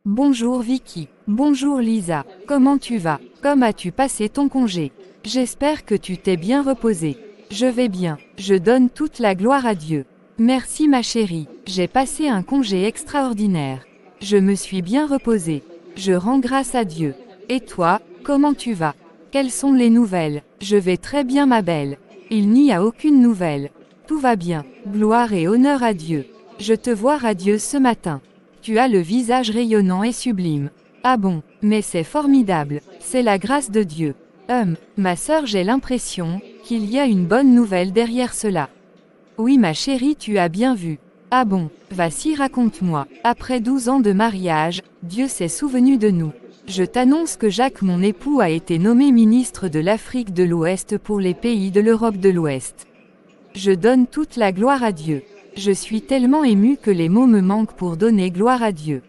Bonjour Vicky. Bonjour Lisa. Comment tu vas? Comment as-tu passé ton congé? J'espère que tu t'es bien reposé. Je vais bien. Je donne toute la gloire à Dieu. Merci ma chérie. J'ai passé un congé extraordinaire. Je me suis bien reposée. Je rends grâce à Dieu. Et toi, comment tu vas? Quelles sont les nouvelles? Je vais très bien ma belle. Il n'y a aucune nouvelle. Tout va bien. Gloire et honneur à Dieu. Je te vois radieuse ce matin. Tu as le visage rayonnant et sublime. Ah bon, mais c'est formidable. C'est la grâce de Dieu. Ma sœur, j'ai l'impression qu'il y a une bonne nouvelle derrière cela. Oui ma chérie, tu as bien vu. Ah bon, vas-y raconte-moi. Après 12 ans de mariage, Dieu s'est souvenu de nous. Je t'annonce que Jacques mon époux a été nommé ministre de l'Afrique de l'Ouest pour les pays de l'Europe de l'Ouest. Je donne toute la gloire à Dieu. Je suis tellement émue que les mots me manquent pour donner gloire à Dieu.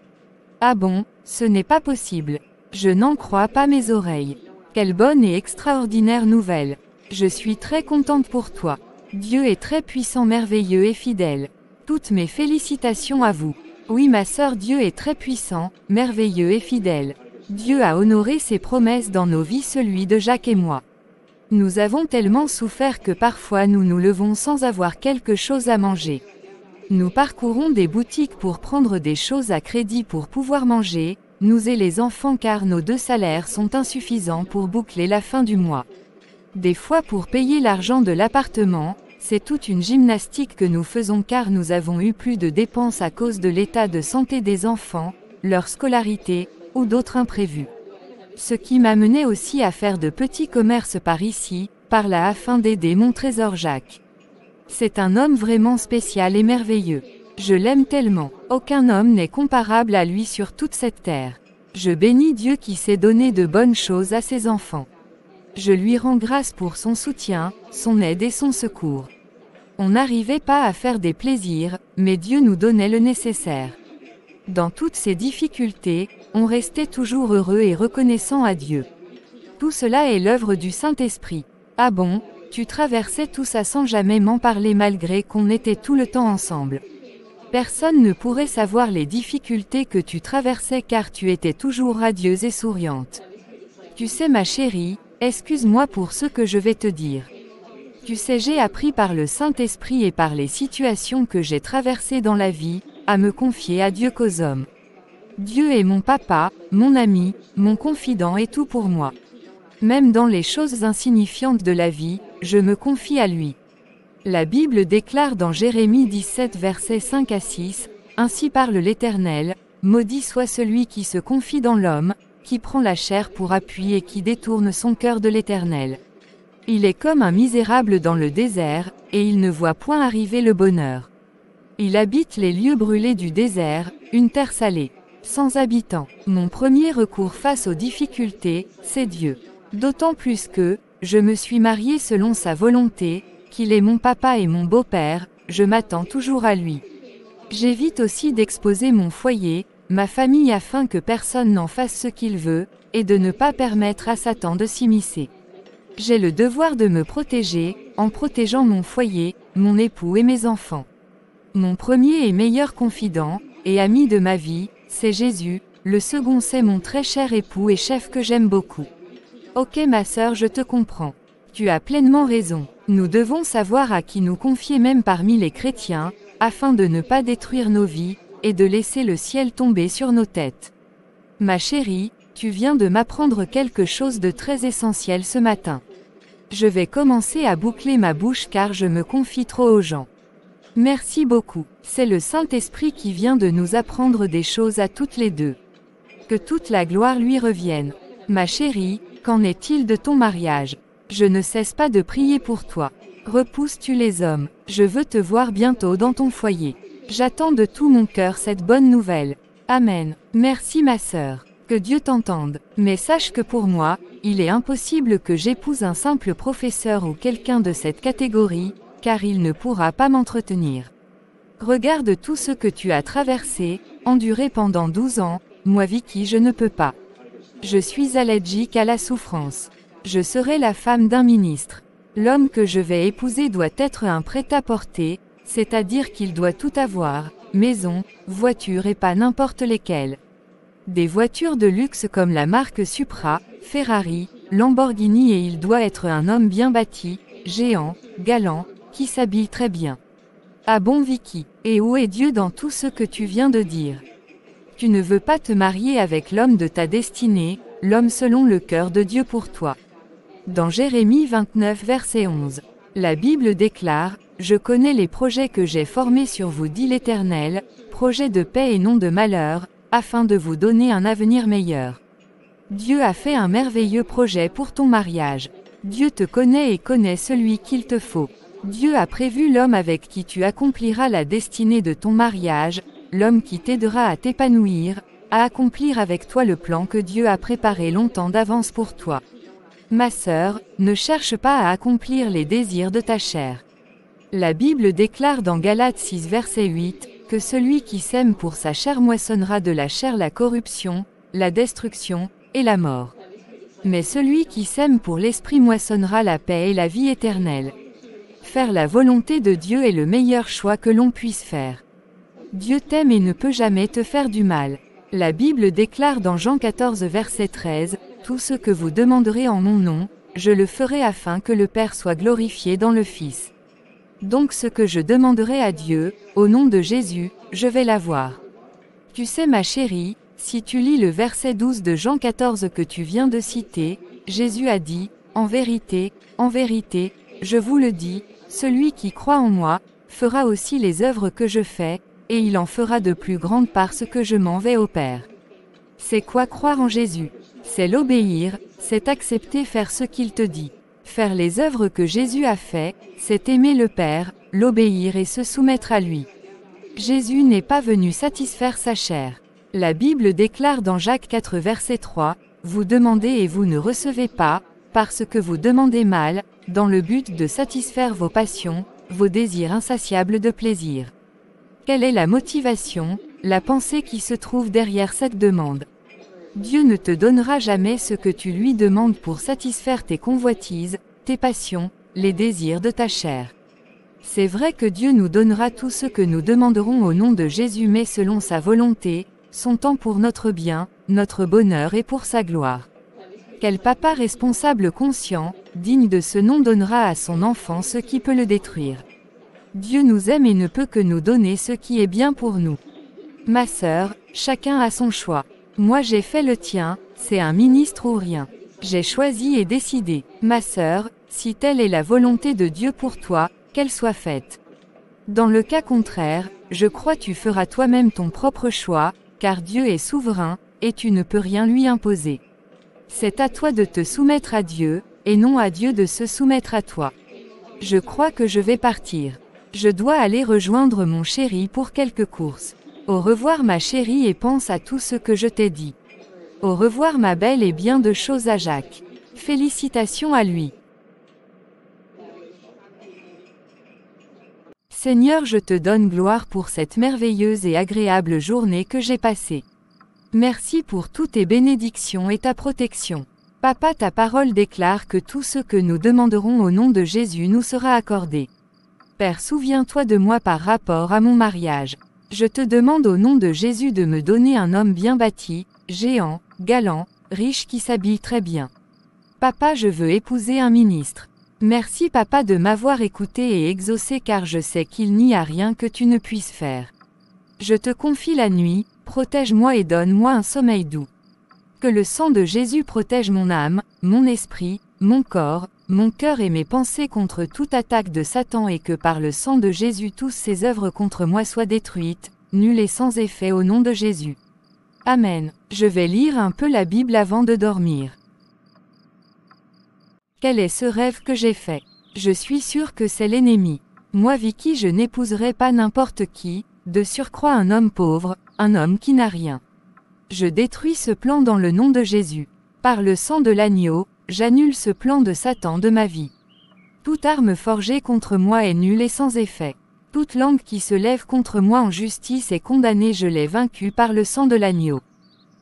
Ah bon, ce n'est pas possible. Je n'en crois pas mes oreilles. Quelle bonne et extraordinaire nouvelle. Je suis très contente pour toi. Dieu est très puissant, merveilleux et fidèle. Toutes mes félicitations à vous. Oui ma sœur, Dieu est très puissant, merveilleux et fidèle. Dieu a honoré ses promesses dans nos vies, celui de Jacques et moi. Nous avons tellement souffert que parfois nous nous levons sans avoir quelque chose à manger. Nous parcourons des boutiques pour prendre des choses à crédit pour pouvoir manger, nous et les enfants, car nos 2 salaires sont insuffisants pour boucler la fin du mois. Des fois pour payer l'argent de l'appartement, c'est toute une gymnastique que nous faisons car nous avons eu plus de dépenses à cause de l'état de santé des enfants, leur scolarité, ou d'autres imprévus. Ce qui m'a mené aussi à faire de petits commerces par ici, par là afin d'aider mon trésor Jacques. C'est un homme vraiment spécial et merveilleux. Je l'aime tellement. Aucun homme n'est comparable à lui sur toute cette terre. Je bénis Dieu qui sait donner de bonnes choses à ses enfants. Je lui rends grâce pour son soutien, son aide et son secours. On n'arrivait pas à faire des plaisirs, mais Dieu nous donnait le nécessaire. Dans toutes ces difficultés, on restait toujours heureux et reconnaissant à Dieu. Tout cela est l'œuvre du Saint-Esprit. Ah bon, tu traversais tout ça sans jamais m'en parler malgré qu'on était tout le temps ensemble. Personne ne pourrait savoir les difficultés que tu traversais car tu étais toujours radieuse et souriante. Tu sais ma chérie, excuse-moi pour ce que je vais te dire. Tu sais, j'ai appris par le Saint-Esprit et par les situations que j'ai traversées dans la vie, à me confier à Dieu qu'aux hommes. Dieu est mon papa, mon ami, mon confident et tout pour moi. Même dans les choses insignifiantes de la vie, je me confie à lui. La Bible déclare dans Jérémie 17 versets 5 à 6, « Ainsi parle l'Éternel, maudit soit celui qui se confie dans l'homme, qui prend la chair pour appui et qui détourne son cœur de l'Éternel. Il est comme un misérable dans le désert, et il ne voit point arriver le bonheur. Il habite les lieux brûlés du désert, une terre salée, sans habitants. Mon premier recours face aux difficultés, c'est Dieu. D'autant plus que, je me suis mariée selon sa volonté, qu'il est mon papa et mon beau-père, je m'attends toujours à lui. J'évite aussi d'exposer mon foyer, ma famille afin que personne n'en fasse ce qu'il veut, et de ne pas permettre à Satan de s'immiscer. J'ai le devoir de me protéger, en protégeant mon foyer, mon époux et mes enfants. Mon premier et meilleur confident, et ami de ma vie, c'est Jésus, le second c'est mon très cher époux et chef que j'aime beaucoup. Ok ma sœur, je te comprends. Tu as pleinement raison. Nous devons savoir à qui nous confier même parmi les chrétiens, afin de ne pas détruire nos vies, et de laisser le ciel tomber sur nos têtes. Ma chérie, tu viens de m'apprendre quelque chose de très essentiel ce matin. Je vais commencer à boucler ma bouche car je me confie trop aux gens. Merci beaucoup. C'est le Saint-Esprit qui vient de nous apprendre des choses à toutes les deux. Que toute la gloire lui revienne. Ma chérie, qu'en est-il de ton mariage? Je ne cesse pas de prier pour toi. Repousses-tu les hommes? Je veux te voir bientôt dans ton foyer. J'attends de tout mon cœur cette bonne nouvelle. Amen. Merci ma sœur. Que Dieu t'entende. Mais sache que pour moi, il est impossible que j'épouse un simple professeur ou quelqu'un de cette catégorie, car il ne pourra pas m'entretenir. Regarde tout ce que tu as traversé, enduré pendant 12 ans, moi Vicky je ne peux pas. Je suis allergique à la souffrance. Je serai la femme d'un ministre. L'homme que je vais épouser doit être un prêt-à-porter, c'est-à-dire qu'il doit tout avoir, maison, voiture et pas n'importe lesquelles. Des voitures de luxe comme la marque Supra, Ferrari, Lamborghini et il doit être un homme bien bâti, géant, galant, qui s'habille très bien. Ah bon Vicky, et où est Dieu dans tout ce que tu viens de dire? Tu ne veux pas te marier avec l'homme de ta destinée, l'homme selon le cœur de Dieu pour toi. Dans Jérémie 29 verset 11. La Bible déclare, « Je connais les projets que j'ai formés sur vous dit l'Éternel, projets de paix et non de malheur, afin de vous donner un avenir meilleur. » Dieu a fait un merveilleux projet pour ton mariage. Dieu te connaît et connaît celui qu'il te faut. Dieu a prévu l'homme avec qui tu accompliras la destinée de ton mariage, l'homme qui t'aidera à t'épanouir, à accomplir avec toi le plan que Dieu a préparé longtemps d'avance pour toi. Ma sœur, ne cherche pas à accomplir les désirs de ta chair. La Bible déclare dans Galates 6 verset 8, que celui qui sème pour sa chair moissonnera de la chair la corruption, la destruction, et la mort. Mais celui qui sème pour l'esprit moissonnera la paix et la vie éternelle. Faire la volonté de Dieu est le meilleur choix que l'on puisse faire. Dieu t'aime et ne peut jamais te faire du mal. La Bible déclare dans Jean 14 verset 13, « Tout ce que vous demanderez en mon nom, je le ferai afin que le Père soit glorifié dans le Fils. Donc ce que je demanderai à Dieu, au nom de Jésus, je vais l'avoir. » Tu sais ma chérie, si tu lis le verset 12 de Jean 14 que tu viens de citer, Jésus a dit, « En vérité, je vous le dis, celui qui croit en moi, fera aussi les œuvres que je fais, et il en fera de plus grandes parce que je m'en vais au Père. » C'est quoi croire en Jésus? C'est l'obéir, c'est accepter faire ce qu'il te dit. Faire les œuvres que Jésus a fait, c'est aimer le Père, l'obéir et se soumettre à lui. Jésus n'est pas venu satisfaire sa chair. La Bible déclare dans Jacques 4 verset 3, « Vous demandez et vous ne recevez pas, parce que vous demandez mal, dans le but de satisfaire vos passions, vos désirs insatiables de plaisir. » Quelle est la motivation, la pensée qui se trouve derrière cette demande? Dieu ne te donnera jamais ce que tu lui demandes pour satisfaire tes convoitises, tes passions, les désirs de ta chair. C'est vrai que Dieu nous donnera tout ce que nous demanderons au nom de Jésus mais selon sa volonté, son temps pour notre bien, notre bonheur et pour sa gloire. Quel papa responsable conscient, digne de ce nom donnera à son enfant ce qui peut le détruire? Dieu nous aime et ne peut que nous donner ce qui est bien pour nous. Ma sœur, chacun a son choix. Moi j'ai fait le tien, c'est un ministre ou rien. J'ai choisi et décidé. Ma sœur, si telle est la volonté de Dieu pour toi, qu'elle soit faite. Dans le cas contraire, je crois tu feras toi-même ton propre choix, car Dieu est souverain, et tu ne peux rien lui imposer. C'est à toi de te soumettre à Dieu, et non à Dieu de se soumettre à toi. Je crois que je vais partir. Je dois aller rejoindre mon chéri pour quelques courses. Au revoir ma chérie et pense à tout ce que je t'ai dit. Au revoir ma belle et bien de choses à Jacques. Félicitations à lui. Seigneur, je te donne gloire pour cette merveilleuse et agréable journée que j'ai passée. Merci pour toutes tes bénédictions et ta protection. Papa, ta parole déclare que tout ce que nous demanderons au nom de Jésus nous sera accordé. Père, souviens-toi de moi par rapport à mon mariage. Je te demande au nom de Jésus de me donner un homme bien bâti, géant, galant, riche qui s'habille très bien. Papa, je veux épouser un ministre. Merci papa de m'avoir écouté et exaucé car je sais qu'il n'y a rien que tu ne puisses faire. Je te confie la nuit, protège-moi et donne-moi un sommeil doux. Que le sang de Jésus protège mon âme, mon esprit, mon corps, mon cœur et mes pensées contre toute attaque de Satan et que par le sang de Jésus tous ses œuvres contre moi soient détruites, nulles et sans effet au nom de Jésus. Amen. Je vais lire un peu la Bible avant de dormir. Quel est ce rêve que j'ai fait? Je suis sûre que c'est l'ennemi. Moi Vicky, je n'épouserai pas n'importe qui, de surcroît un homme pauvre, un homme qui n'a rien. Je détruis ce plan dans le nom de Jésus. Par le sang de l'agneau, j'annule ce plan de Satan de ma vie. Toute arme forgée contre moi est nulle et sans effet. Toute langue qui se lève contre moi en justice est condamnée, je l'ai vaincue par le sang de l'agneau.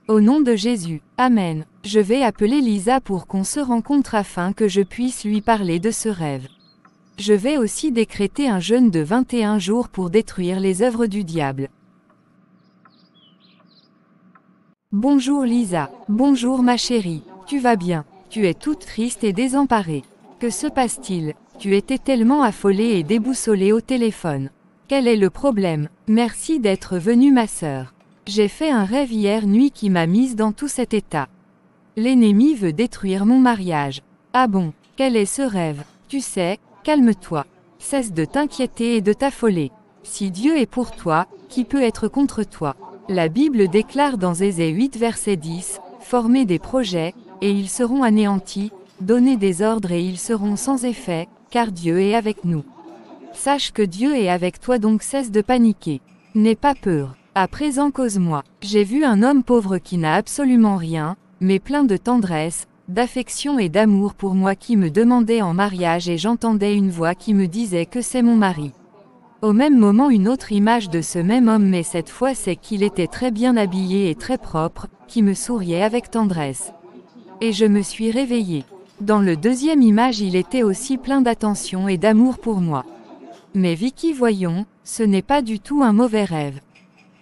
Au nom de Jésus, Amen. Je vais appeler Lisa pour qu'on se rencontre afin que je puisse lui parler de ce rêve. Je vais aussi décréter un jeûne de 21 jours pour détruire les œuvres du diable. Bonjour Lisa. Bonjour ma chérie. Tu vas bien? Tu es toute triste et désemparée. Que se passe-t-il? Tu étais tellement affolée et déboussolée au téléphone. Quel est le problème? Merci d'être venue ma sœur. J'ai fait un rêve hier nuit qui m'a mise dans tout cet état. L'ennemi veut détruire mon mariage. Ah bon, quel est ce rêve? Tu sais, calme-toi. Cesse de t'inquiéter et de t'affoler. Si Dieu est pour toi, qui peut être contre toi? La Bible déclare dans Ésée 8 verset 10, « Formez des projets, et ils seront anéantis, donnez des ordres et ils seront sans effet, car Dieu est avec nous. » Sache que Dieu est avec toi donc cesse de paniquer. N'aie pas peur. À présent cause-moi. J'ai vu un homme pauvre qui n'a absolument rien, mais plein de tendresse, d'affection et d'amour pour moi qui me demandait en mariage et j'entendais une voix qui me disait que c'est mon mari. Au même moment une autre image de ce même homme mais cette fois c'est qu'il était très bien habillé et très propre, qui me souriait avec tendresse. Et je me suis réveillée. Dans le deuxième image il était aussi plein d'attention et d'amour pour moi. Mais Vicky voyons, ce n'est pas du tout un mauvais rêve.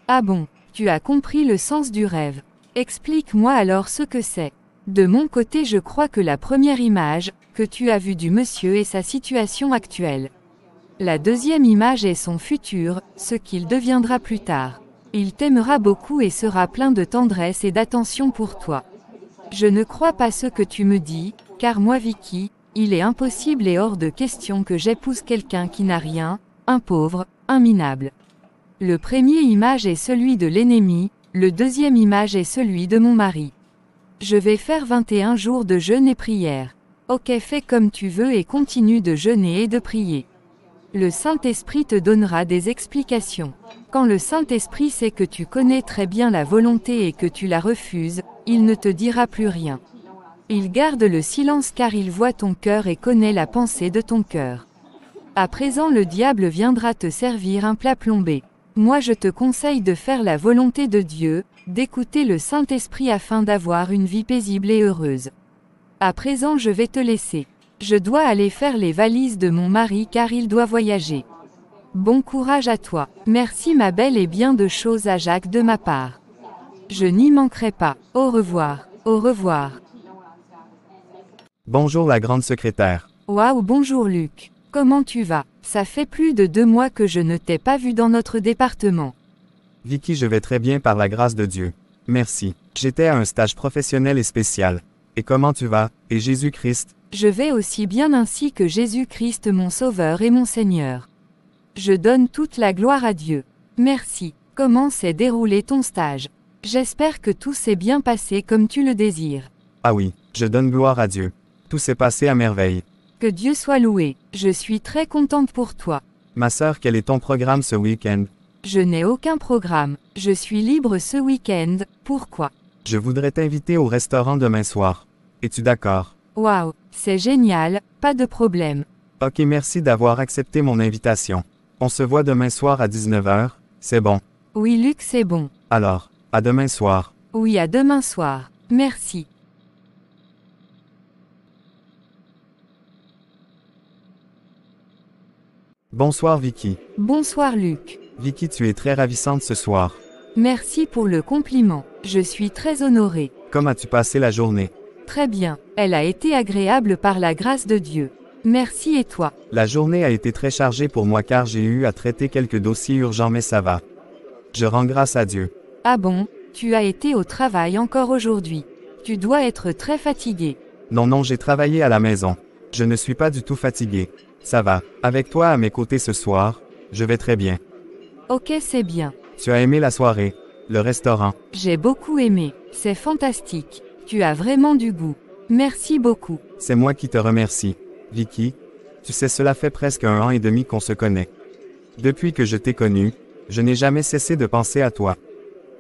Ah bon, tu as compris le sens du rêve. Explique-moi alors ce que c'est. De mon côté je crois que la première image, que tu as vue du monsieur est sa situation actuelle. La deuxième image est son futur, ce qu'il deviendra plus tard. Il t'aimera beaucoup et sera plein de tendresse et d'attention pour toi. Je ne crois pas ce que tu me dis, car moi Vicky, il est impossible et hors de question que j'épouse quelqu'un qui n'a rien, un pauvre, un minable. Le premier image est celui de l'ennemi, le deuxième image est celui de mon mari. Je vais faire 21 jours de jeûne et prière. Ok, fais comme tu veux et continue de jeûner et de prier. Le Saint-Esprit te donnera des explications. Quand le Saint-Esprit sait que tu connais très bien la volonté et que tu la refuses, il ne te dira plus rien. Il garde le silence car il voit ton cœur et connaît la pensée de ton cœur. À présent le diable viendra te servir un plat plombé. Moi je te conseille de faire la volonté de Dieu, d'écouter le Saint-Esprit afin d'avoir une vie paisible et heureuse. À présent je vais te laisser. Je dois aller faire les valises de mon mari car il doit voyager. Bon courage à toi. Merci ma belle et bien de choses à Jacques de ma part. Je n'y manquerai pas. Au revoir. Au revoir. Bonjour la grande secrétaire. Waouh, bonjour Luc. Comment tu vas? Ça fait plus de 2 mois que je ne t'ai pas vu dans notre département. Vicky, je vais très bien par la grâce de Dieu. Merci. J'étais à un stage professionnel et spécial. Et comment tu vas, et Jésus-Christ? Je vais aussi bien ainsi que Jésus-Christ mon Sauveur et mon Seigneur. Je donne toute la gloire à Dieu. Merci. Comment s'est déroulé ton stage? J'espère que tout s'est bien passé comme tu le désires. Ah oui, je donne gloire à Dieu. Tout s'est passé à merveille. Que Dieu soit loué. Je suis très contente pour toi. Ma sœur, quel est ton programme ce week-end? Je n'ai aucun programme. Je suis libre ce week-end. Pourquoi? Je voudrais t'inviter au restaurant demain soir. Es-tu d'accord? Waouh, c'est génial, pas de problème. Ok, merci d'avoir accepté mon invitation. On se voit demain soir à 19h, c'est bon. Oui Luc, c'est bon. Alors, à demain soir. Oui, à demain soir. Merci. Bonsoir Vicky. Bonsoir Luc. Vicky, tu es très ravissante ce soir. Merci pour le compliment. Je suis très honorée. Comment as-tu passé la journée? Très bien. Elle a été agréable par la grâce de Dieu. Merci et toi? La journée a été très chargée pour moi car j'ai eu à traiter quelques dossiers urgents mais ça va. Je rends grâce à Dieu. Ah bon, tu as été au travail encore aujourd'hui. Tu dois être très fatigué. Non, j'ai travaillé à la maison. Je ne suis pas du tout fatigué. Ça va. Avec toi à mes côtés ce soir, je vais très bien. Ok, c'est bien. Tu as aimé la soirée? Le restaurant? J'ai beaucoup aimé. C'est fantastique. Tu as vraiment du goût. Merci beaucoup. C'est moi qui te remercie. Vicky, tu sais cela fait presque 1 an et demi qu'on se connaît. Depuis que je t'ai connue, je n'ai jamais cessé de penser à toi.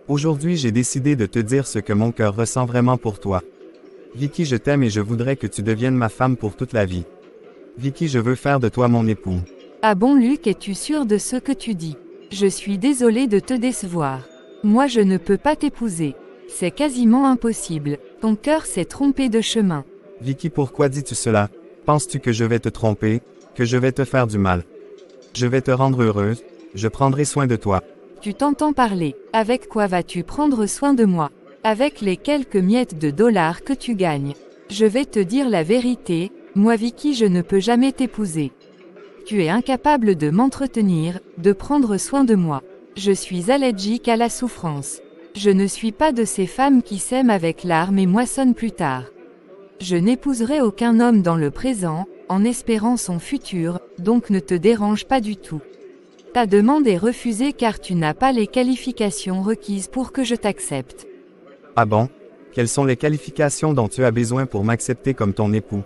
Aujourd'hui j'ai décidé de te dire ce que mon cœur ressent vraiment pour toi. Vicky, je t'aime et je voudrais que tu deviennes ma femme pour toute la vie. Vicky, je veux faire de toi mon époux. Ah bon Luc, es-tu sûr de ce que tu dis? Je suis désolée de te décevoir. Moi je ne peux pas t'épouser. C'est quasiment impossible. Ton cœur s'est trompé de chemin. Vicky, pourquoi dis-tu cela? Penses-tu que je vais te tromper, que je vais te faire du mal? Je vais te rendre heureuse, je prendrai soin de toi. Tu t'entends parler. Avec quoi vas-tu prendre soin de moi? Avec les quelques miettes de dollars que tu gagnes. Je vais te dire la vérité, moi Vicky je ne peux jamais t'épouser. Tu es incapable de m'entretenir, de prendre soin de moi. Je suis allergique à la souffrance. Je ne suis pas de ces femmes qui s'aiment avec larmes et moissonnent plus tard. Je n'épouserai aucun homme dans le présent, en espérant son futur, donc ne te dérange pas du tout. Ta demande est refusée car tu n'as pas les qualifications requises pour que je t'accepte. Ah bon? Quelles sont les qualifications dont tu as besoin pour m'accepter comme ton époux?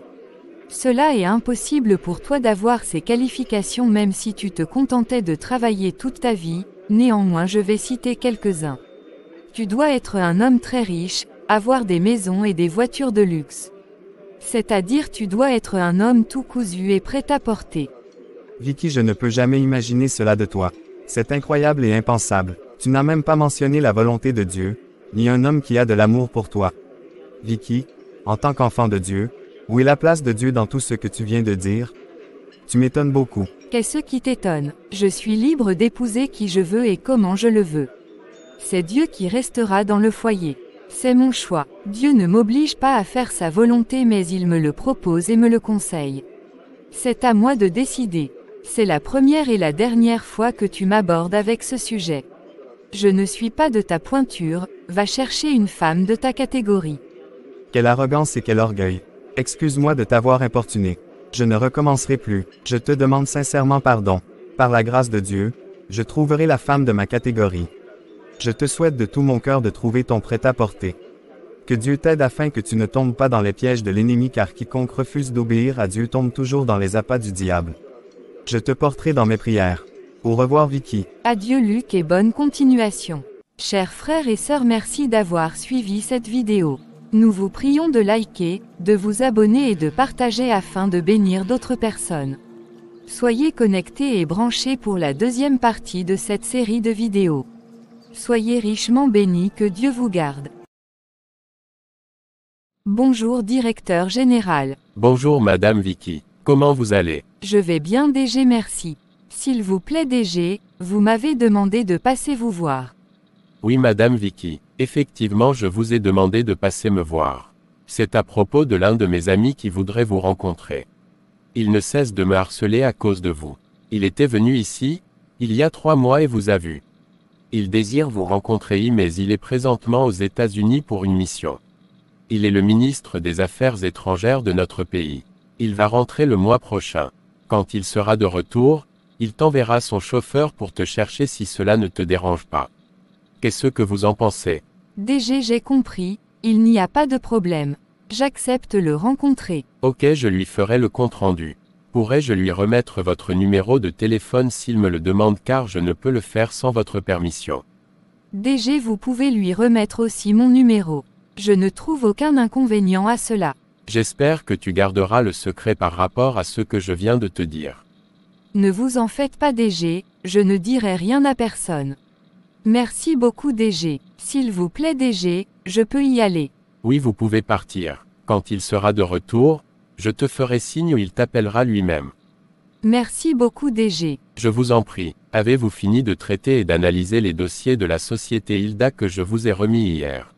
Cela est impossible pour toi d'avoir ces qualifications même si tu te contentais de travailler toute ta vie, néanmoins je vais citer quelques-uns. Tu dois être un homme très riche, avoir des maisons et des voitures de luxe. C'est-à-dire tu dois être un homme tout cousu et prêt à porter. Vicky, je ne peux jamais imaginer cela de toi. C'est incroyable et impensable. Tu n'as même pas mentionné la volonté de Dieu, ni un homme qui a de l'amour pour toi. Vicky, en tant qu'enfant de Dieu, où est la place de Dieu dans tout ce que tu viens de dire? Tu m'étonnes beaucoup. Qu'est-ce qui t'étonne? Je suis libre d'épouser qui je veux et comment je le veux. C'est Dieu qui restera dans le foyer. C'est mon choix. Dieu ne m'oblige pas à faire sa volonté mais il me le propose et me le conseille. C'est à moi de décider. C'est la première et la dernière fois que tu m'abordes avec ce sujet. Je ne suis pas de ta pointure, va chercher une femme de ta catégorie. Quelle arrogance et quel orgueil. Excuse-moi de t'avoir importuné. Je ne recommencerai plus. Je te demande sincèrement pardon. Par la grâce de Dieu, je trouverai la femme de ma catégorie. Je te souhaite de tout mon cœur de trouver ton prêt-à-porter. Que Dieu t'aide afin que tu ne tombes pas dans les pièges de l'ennemi car quiconque refuse d'obéir à Dieu tombe toujours dans les appâts du diable. Je te porterai dans mes prières. Au revoir Vicky. Adieu Luc et bonne continuation. Chers frères et sœurs, merci d'avoir suivi cette vidéo. Nous vous prions de liker, de vous abonner et de partager afin de bénir d'autres personnes. Soyez connectés et branchés pour la deuxième partie de cette série de vidéos. Soyez richement bénis, que Dieu vous garde. Bonjour directeur général. Bonjour Madame Vicky, comment vous allez? Je vais bien DG, merci. S'il vous plaît DG, vous m'avez demandé de passer vous voir. Oui Madame Vicky, effectivement je vous ai demandé de passer me voir. C'est à propos de l'un de mes amis qui voudrait vous rencontrer. Il ne cesse de me harceler à cause de vous. Il était venu ici, il y a 3 mois et vous a vu. Il désire vous rencontrer mais il est présentement aux États-Unis pour une mission. Il est le ministre des Affaires étrangères de notre pays. Il va rentrer le mois prochain. Quand il sera de retour, il t'enverra son chauffeur pour te chercher si cela ne te dérange pas. Qu'est-ce que vous en pensez? DG, j'ai compris, il n'y a pas de problème. J'accepte le rencontrer. Ok, je lui ferai le compte-rendu. Pourrais-je lui remettre votre numéro de téléphone s'il me le demande car je ne peux le faire sans votre permission? DG, vous pouvez lui remettre aussi mon numéro. Je ne trouve aucun inconvénient à cela. J'espère que tu garderas le secret par rapport à ce que je viens de te dire. Ne vous en faites pas DG, je ne dirai rien à personne. Merci beaucoup DG. S'il vous plaît DG, je peux y aller. Oui, vous pouvez partir. Quand il sera de retour, je te ferai signe ou il t'appellera lui-même. Merci beaucoup DG. Je vous en prie, avez-vous fini de traiter et d'analyser les dossiers de la société Hilda que je vous ai remis hier?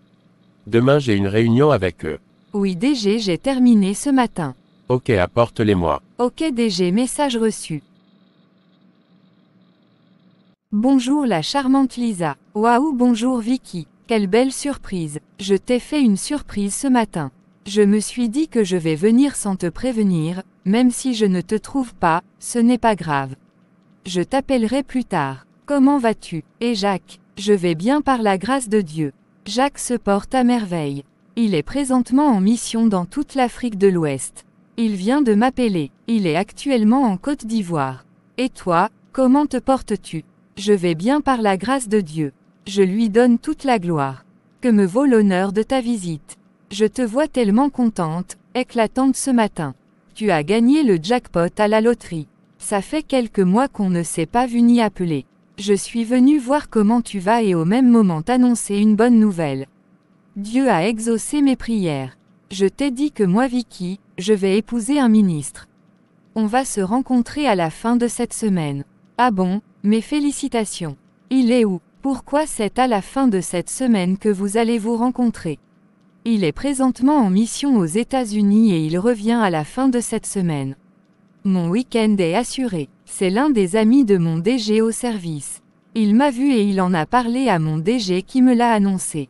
Demain j'ai une réunion avec eux. Oui DG, j'ai terminé ce matin. Ok, apporte-les-moi. Ok DG, message reçu. Bonjour la charmante Lisa. Waouh, bonjour Vicky. Quelle belle surprise. Je t'ai fait une surprise ce matin. Je me suis dit que je vais venir sans te prévenir, même si je ne te trouve pas, ce n'est pas grave. Je t'appellerai plus tard. Comment vas-tu? Et Jacques? Je vais bien par la grâce de Dieu. Jacques se porte à merveille. Il est présentement en mission dans toute l'Afrique de l'Ouest. Il vient de m'appeler. Il est actuellement en Côte d'Ivoire. Et toi, comment te portes-tu? Je vais bien par la grâce de Dieu. Je lui donne toute la gloire. Que me vaut l'honneur de ta visite? Je te vois tellement contente, éclatante ce matin. Tu as gagné le jackpot à la loterie. Ça fait quelques mois qu'on ne s'est pas vu ni appelé. Je suis venu voir comment tu vas et au même moment t'annoncer une bonne nouvelle. Dieu a exaucé mes prières. Je t'ai dit que moi Vicky, je vais épouser un ministre. On va se rencontrer à la fin de cette semaine. Ah bon, mes félicitations. Il est où? Pourquoi c'est à la fin de cette semaine que vous allez vous rencontrer? Il est présentement en mission aux États-Unis et il revient à la fin de cette semaine. Mon week-end est assuré. C'est l'un des amis de mon DG au service. Il m'a vu et il en a parlé à mon DG qui me l'a annoncé.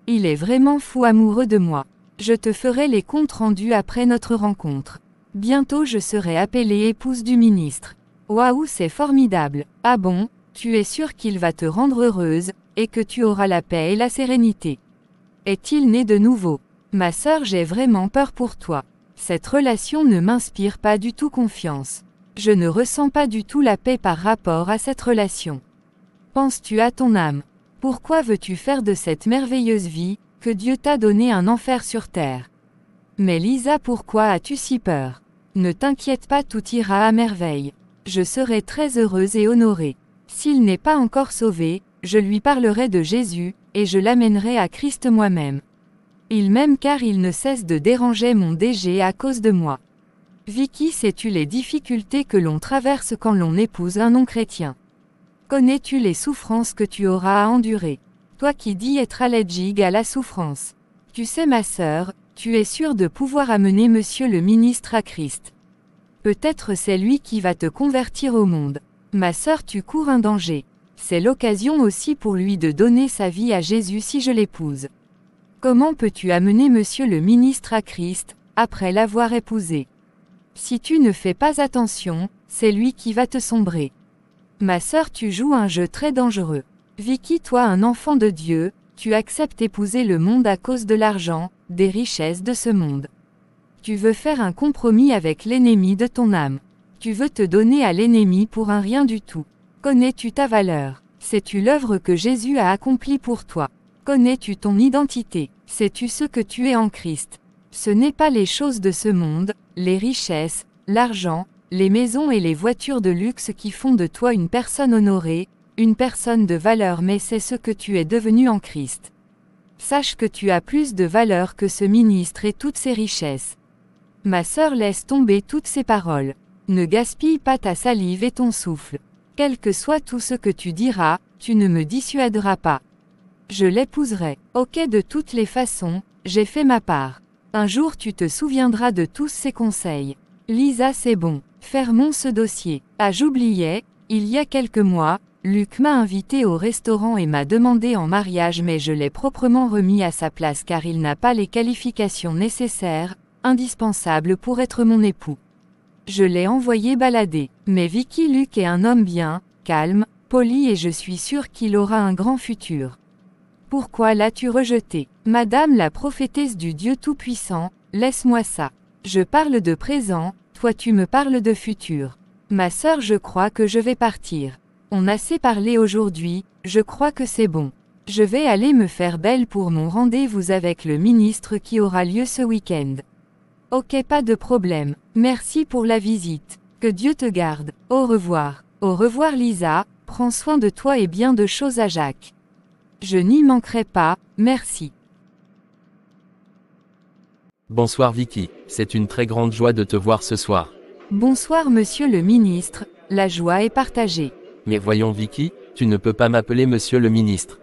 Il est vraiment fou amoureux de moi. Je te ferai les comptes rendus après notre rencontre. Bientôt je serai appelée épouse du ministre. Waouh, c'est formidable. Ah bon, tu es sûre qu'il va te rendre heureuse, et que tu auras la paix et la sérénité. Est-il né de nouveau? Ma sœur, j'ai vraiment peur pour toi. Cette relation ne m'inspire pas du tout confiance. Je ne ressens pas du tout la paix par rapport à cette relation. Penses-tu à ton âme? Pourquoi veux-tu faire de cette merveilleuse vie, que Dieu t'a donné un enfer sur terre? Mais Lisa, pourquoi as-tu si peur? Ne t'inquiète pas, tout ira à merveille. Je serai très heureuse et honorée. S'il n'est pas encore sauvé, je lui parlerai de Jésus, et je l'amènerai à Christ moi-même. Il m'aime car il ne cesse de déranger mon DG à cause de moi. Vicky, sais-tu les difficultés que l'on traverse quand l'on épouse un non-chrétien? Connais-tu les souffrances que tu auras à endurer? Toi qui dis être allergique à la souffrance. Tu sais ma sœur, tu es sûre de pouvoir amener monsieur le ministre à Christ. Peut-être c'est lui qui va te convertir au monde. Ma sœur, tu cours un danger. C'est l'occasion aussi pour lui de donner sa vie à Jésus si je l'épouse. Comment peux-tu amener monsieur le ministre à Christ, après l'avoir épousé? Si tu ne fais pas attention, c'est lui qui va te sombrer. Ma sœur, tu joues un jeu très dangereux. Vicky, toi un enfant de Dieu, tu acceptes épouser le monde à cause de l'argent, des richesses de ce monde. Tu veux faire un compromis avec l'ennemi de ton âme. Tu veux te donner à l'ennemi pour un rien du tout. Connais-tu ta valeur? Sais-tu l'œuvre que Jésus a accomplie pour toi? Connais-tu ton identité? Sais-tu ce que tu es en Christ? Ce n'est pas les choses de ce monde, les richesses, l'argent, les maisons et les voitures de luxe qui font de toi une personne honorée, une personne de valeur, mais c'est ce que tu es devenu en Christ. Sache que tu as plus de valeur que ce ministre et toutes ses richesses. Ma sœur, laisse tomber toutes ces paroles. Ne gaspille pas ta salive et ton souffle. Quel que soit tout ce que tu diras, tu ne me dissuaderas pas. Je l'épouserai. Ok, de toutes les façons, j'ai fait ma part. Un jour tu te souviendras de tous ces conseils. Lisa, c'est bon. Fermons ce dossier. Ah, j'oubliais, il y a quelques mois, Luc m'a invité au restaurant et m'a demandé en mariage, mais je l'ai proprement remis à sa place car il n'a pas les qualifications nécessaires, indispensables pour être mon époux. Je l'ai envoyé balader. Mais Vicky, Luc est un homme bien, calme, poli et je suis sûre qu'il aura un grand futur. Pourquoi l'as-tu rejeté? Madame la prophétesse du Dieu Tout-Puissant, laisse-moi ça. Je parle de présent, toi tu me parles de futur. Ma sœur, je crois que je vais partir. On a assez parlé aujourd'hui, je crois que c'est bon. Je vais aller me faire belle pour mon rendez-vous avec le ministre qui aura lieu ce week-end. Ok, pas de problème. Merci pour la visite. Que Dieu te garde. Au revoir. Au revoir Lisa, prends soin de toi et bien de choses à Jacques. Je n'y manquerai pas, merci. Bonsoir Vicky, c'est une très grande joie de te voir ce soir. Bonsoir monsieur le ministre, la joie est partagée. Mais voyons Vicky, tu ne peux pas m'appeler monsieur le ministre.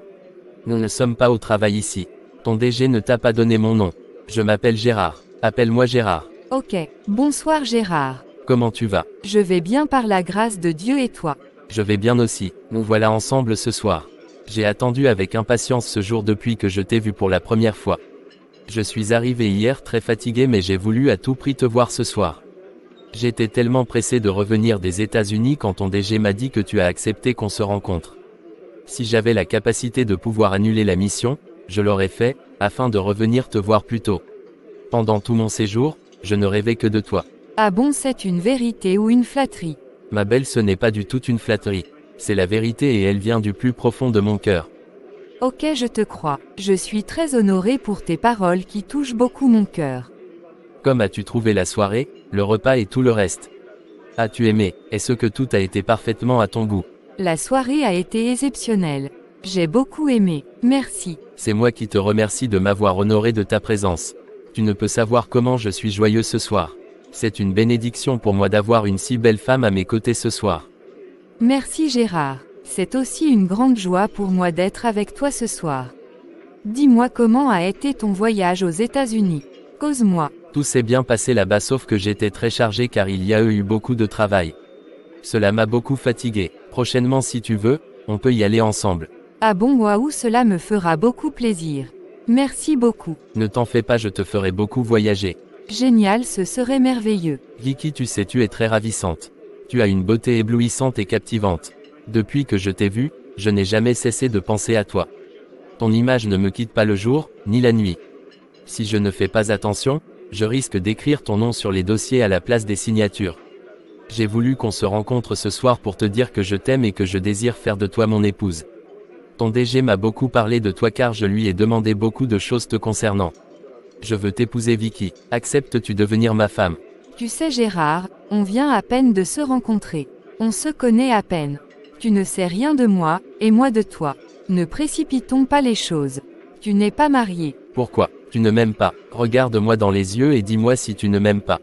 Nous ne sommes pas au travail ici. Ton DG ne t'a pas donné mon nom. Je m'appelle Gérard. Appelle-moi Gérard. Ok, bonsoir Gérard. Comment tu vas? Je vais bien par la grâce de Dieu et toi? Je vais bien aussi. Nous voilà ensemble ce soir. J'ai attendu avec impatience ce jour depuis que je t'ai vu pour la première fois. Je suis arrivé hier très fatigué mais j'ai voulu à tout prix te voir ce soir. J'étais tellement pressé de revenir des États-Unis quand ton DG m'a dit que tu as accepté qu'on se rencontre. Si j'avais la capacité de pouvoir annuler la mission, je l'aurais fait, afin de revenir te voir plus tôt. Pendant tout mon séjour, je ne rêvais que de toi. Ah bon, c'est une vérité ou une flatterie? Ma belle, ce n'est pas du tout une flatterie. C'est la vérité et elle vient du plus profond de mon cœur. Ok, je te crois. Je suis très honorée pour tes paroles qui touchent beaucoup mon cœur. Comme as-tu trouvé la soirée, le repas et tout le reste? As-tu aimé? Est-ce que tout a été parfaitement à ton goût? La soirée a été exceptionnelle. J'ai beaucoup aimé. Merci. C'est moi qui te remercie de m'avoir honoré de ta présence. Tu ne peux savoir comment je suis joyeux ce soir. C'est une bénédiction pour moi d'avoir une si belle femme à mes côtés ce soir. Merci Gérard. C'est aussi une grande joie pour moi d'être avec toi ce soir. Dis-moi comment a été ton voyage aux États-Unis. Cause-moi. Tout s'est bien passé là-bas sauf que j'étais très chargé car il y a eu beaucoup de travail. Cela m'a beaucoup fatigué. Prochainement si tu veux, on peut y aller ensemble. Ah bon, waouh, cela me fera beaucoup plaisir. Merci beaucoup. Ne t'en fais pas, je te ferai beaucoup voyager. Génial, ce serait merveilleux. Vicky, tu sais, tu es très ravissante. Tu as une beauté éblouissante et captivante. Depuis que je t'ai vue, je n'ai jamais cessé de penser à toi. Ton image ne me quitte pas le jour, ni la nuit. Si je ne fais pas attention, je risque d'écrire ton nom sur les dossiers à la place des signatures. J'ai voulu qu'on se rencontre ce soir pour te dire que je t'aime et que je désire faire de toi mon épouse. Ton DG m'a beaucoup parlé de toi car je lui ai demandé beaucoup de choses te concernant. Je veux t'épouser Vicky, acceptes-tu de devenir ma femme? Tu sais Gérard, on vient à peine de se rencontrer. On se connaît à peine. Tu ne sais rien de moi, et moi de toi. Ne précipitons pas les choses. Tu n'es pas marié. Pourquoi? Tu ne m'aimes pas. Regarde-moi dans les yeux et dis-moi si tu ne m'aimes pas.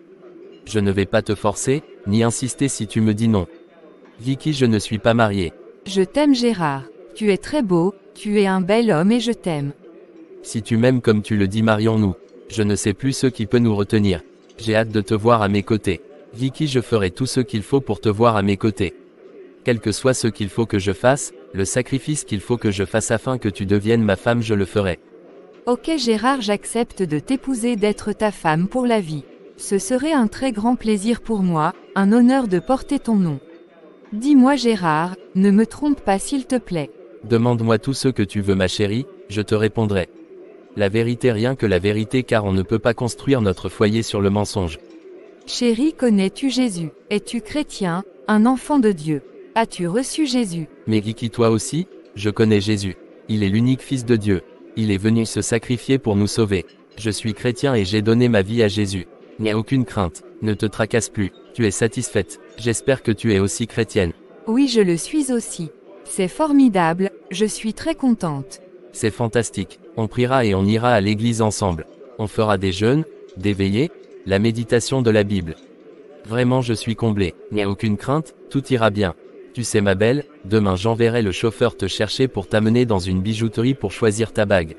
Je ne vais pas te forcer, ni insister si tu me dis non. Vicky, je ne suis pas marié. Je t'aime Gérard. Tu es très beau, tu es un bel homme et je t'aime. Si tu m'aimes comme tu le dis, marions-nous. Je ne sais plus ce qui peut nous retenir. J'ai hâte de te voir à mes côtés. Vicky, je ferai tout ce qu'il faut pour te voir à mes côtés. Quel que soit ce qu'il faut que je fasse, le sacrifice qu'il faut que je fasse afin que tu deviennes ma femme, je le ferai. Ok Gérard, j'accepte de t'épouser, d'être ta femme pour la vie. Ce serait un très grand plaisir pour moi, un honneur de porter ton nom. Dis-moi Gérard, ne me trompe pas s'il te plaît. Demande-moi tout ce que tu veux ma chérie, je te répondrai. La vérité, rien que la vérité, car on ne peut pas construire notre foyer sur le mensonge. Chérie, connais-tu Jésus? Es-tu chrétien, un enfant de Dieu? As-tu reçu Jésus? Mais Vicky, toi aussi, je connais Jésus. Il est l'unique Fils de Dieu. Il est venu se sacrifier pour nous sauver. Je suis chrétien et j'ai donné ma vie à Jésus. N'aie aucune crainte, ne te tracasse plus, tu es satisfaite. J'espère que tu es aussi chrétienne. Oui, je le suis aussi. C'est formidable, je suis très contente. C'est fantastique. On priera et on ira à l'église ensemble. On fera des jeûnes, des veillées, la méditation de la Bible. Vraiment, je suis comblé. N'aie aucune crainte, tout ira bien. Tu sais ma belle, demain j'enverrai le chauffeur te chercher pour t'amener dans une bijouterie pour choisir ta bague.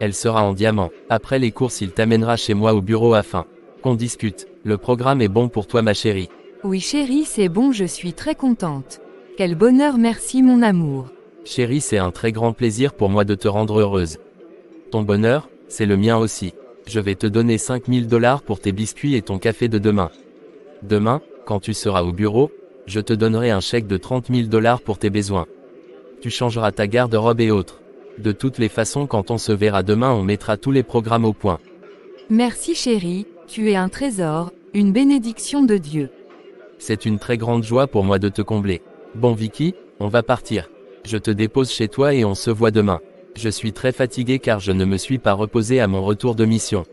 Elle sera en diamant. Après les courses, il t'amènera chez moi au bureau afin qu'on discute. Le programme est bon pour toi ma chérie. Oui chérie, c'est bon, je suis très contente. Quel bonheur, merci mon amour. Chérie, c'est un très grand plaisir pour moi de te rendre heureuse. Ton bonheur, c'est le mien aussi. Je vais te donner 5000 $ pour tes biscuits et ton café de demain. Demain, quand tu seras au bureau, je te donnerai un chèque de 30 000 $ pour tes besoins. Tu changeras ta garde-robe et autres. De toutes les façons, quand on se verra demain, on mettra tous les programmes au point. Merci chérie, tu es un trésor, une bénédiction de Dieu. C'est une très grande joie pour moi de te combler. Bon Vicky, on va partir. Je te dépose chez toi et on se voit demain. Je suis très fatigué car je ne me suis pas reposé à mon retour de mission.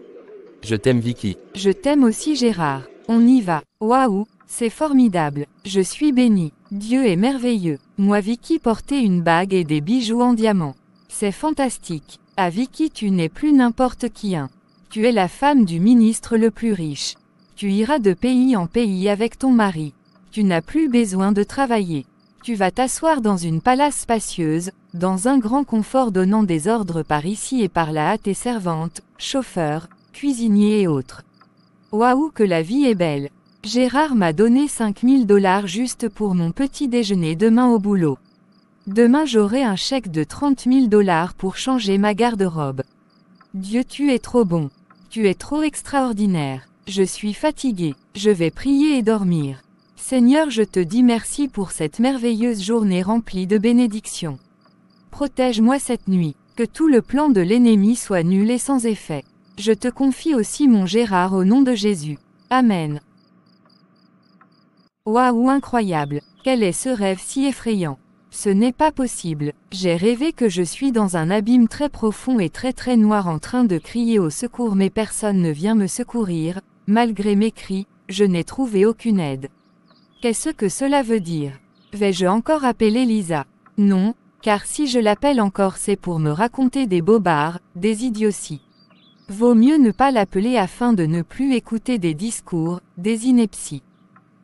Je t'aime Vicky. Je t'aime aussi Gérard. On y va. Waouh, c'est formidable. Je suis bénie. Dieu est merveilleux. Moi Vicky porter une bague et des bijoux en diamant. C'est fantastique. Ah Vicky, tu n'es plus n'importe qui hein. Tu es la femme du ministre le plus riche. Tu iras de pays en pays avec ton mari. Tu n'as plus besoin de travailler. Tu vas t'asseoir dans une palace spacieuse, dans un grand confort donnant des ordres par ici et par là à tes servantes, chauffeurs, cuisiniers et autres. Waouh que la vie est belle. Gérard m'a donné 5000 $ juste pour mon petit déjeuner demain au boulot. Demain j'aurai un chèque de 30 000 $ pour changer ma garde-robe. Dieu, tu es trop bon. Tu es trop extraordinaire. Je suis fatigué. Je vais prier et dormir. Seigneur, je te dis merci pour cette merveilleuse journée remplie de bénédictions. Protège-moi cette nuit, que tout le plan de l'ennemi soit nul et sans effet. Je te confie aussi mon Gérard au nom de Jésus. Amen. Waouh, incroyable. Quel est ce rêve si effrayant? Ce n'est pas possible. J'ai rêvé que je suis dans un abîme très profond et très noir en train de crier au secours mais personne ne vient me secourir. Malgré mes cris, je n'ai trouvé aucune aide. Qu'est-ce que cela veut dire? Vais-je encore appeler Lisa? Non, car si je l'appelle encore c'est pour me raconter des bobards, des idioties. Vaut mieux ne pas l'appeler afin de ne plus écouter des discours, des inepties.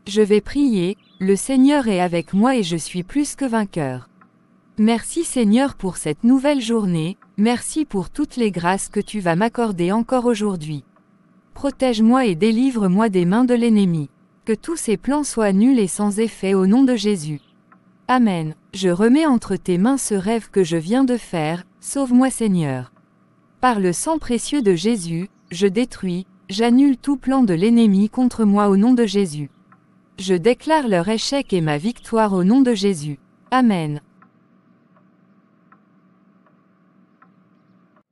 Je vais prier, le Seigneur est avec moi et je suis plus que vainqueur. Merci Seigneur pour cette nouvelle journée, merci pour toutes les grâces que tu vas m'accorder encore aujourd'hui. Protège-moi et délivre-moi des mains de l'ennemi. Que tous ses plans soient nuls et sans effet au nom de Jésus. Amen. Je remets entre tes mains ce rêve que je viens de faire, sauve-moi Seigneur. Par le sang précieux de Jésus, je détruis, j'annule tout plan de l'ennemi contre moi au nom de Jésus. Je déclare leur échec et ma victoire au nom de Jésus. Amen.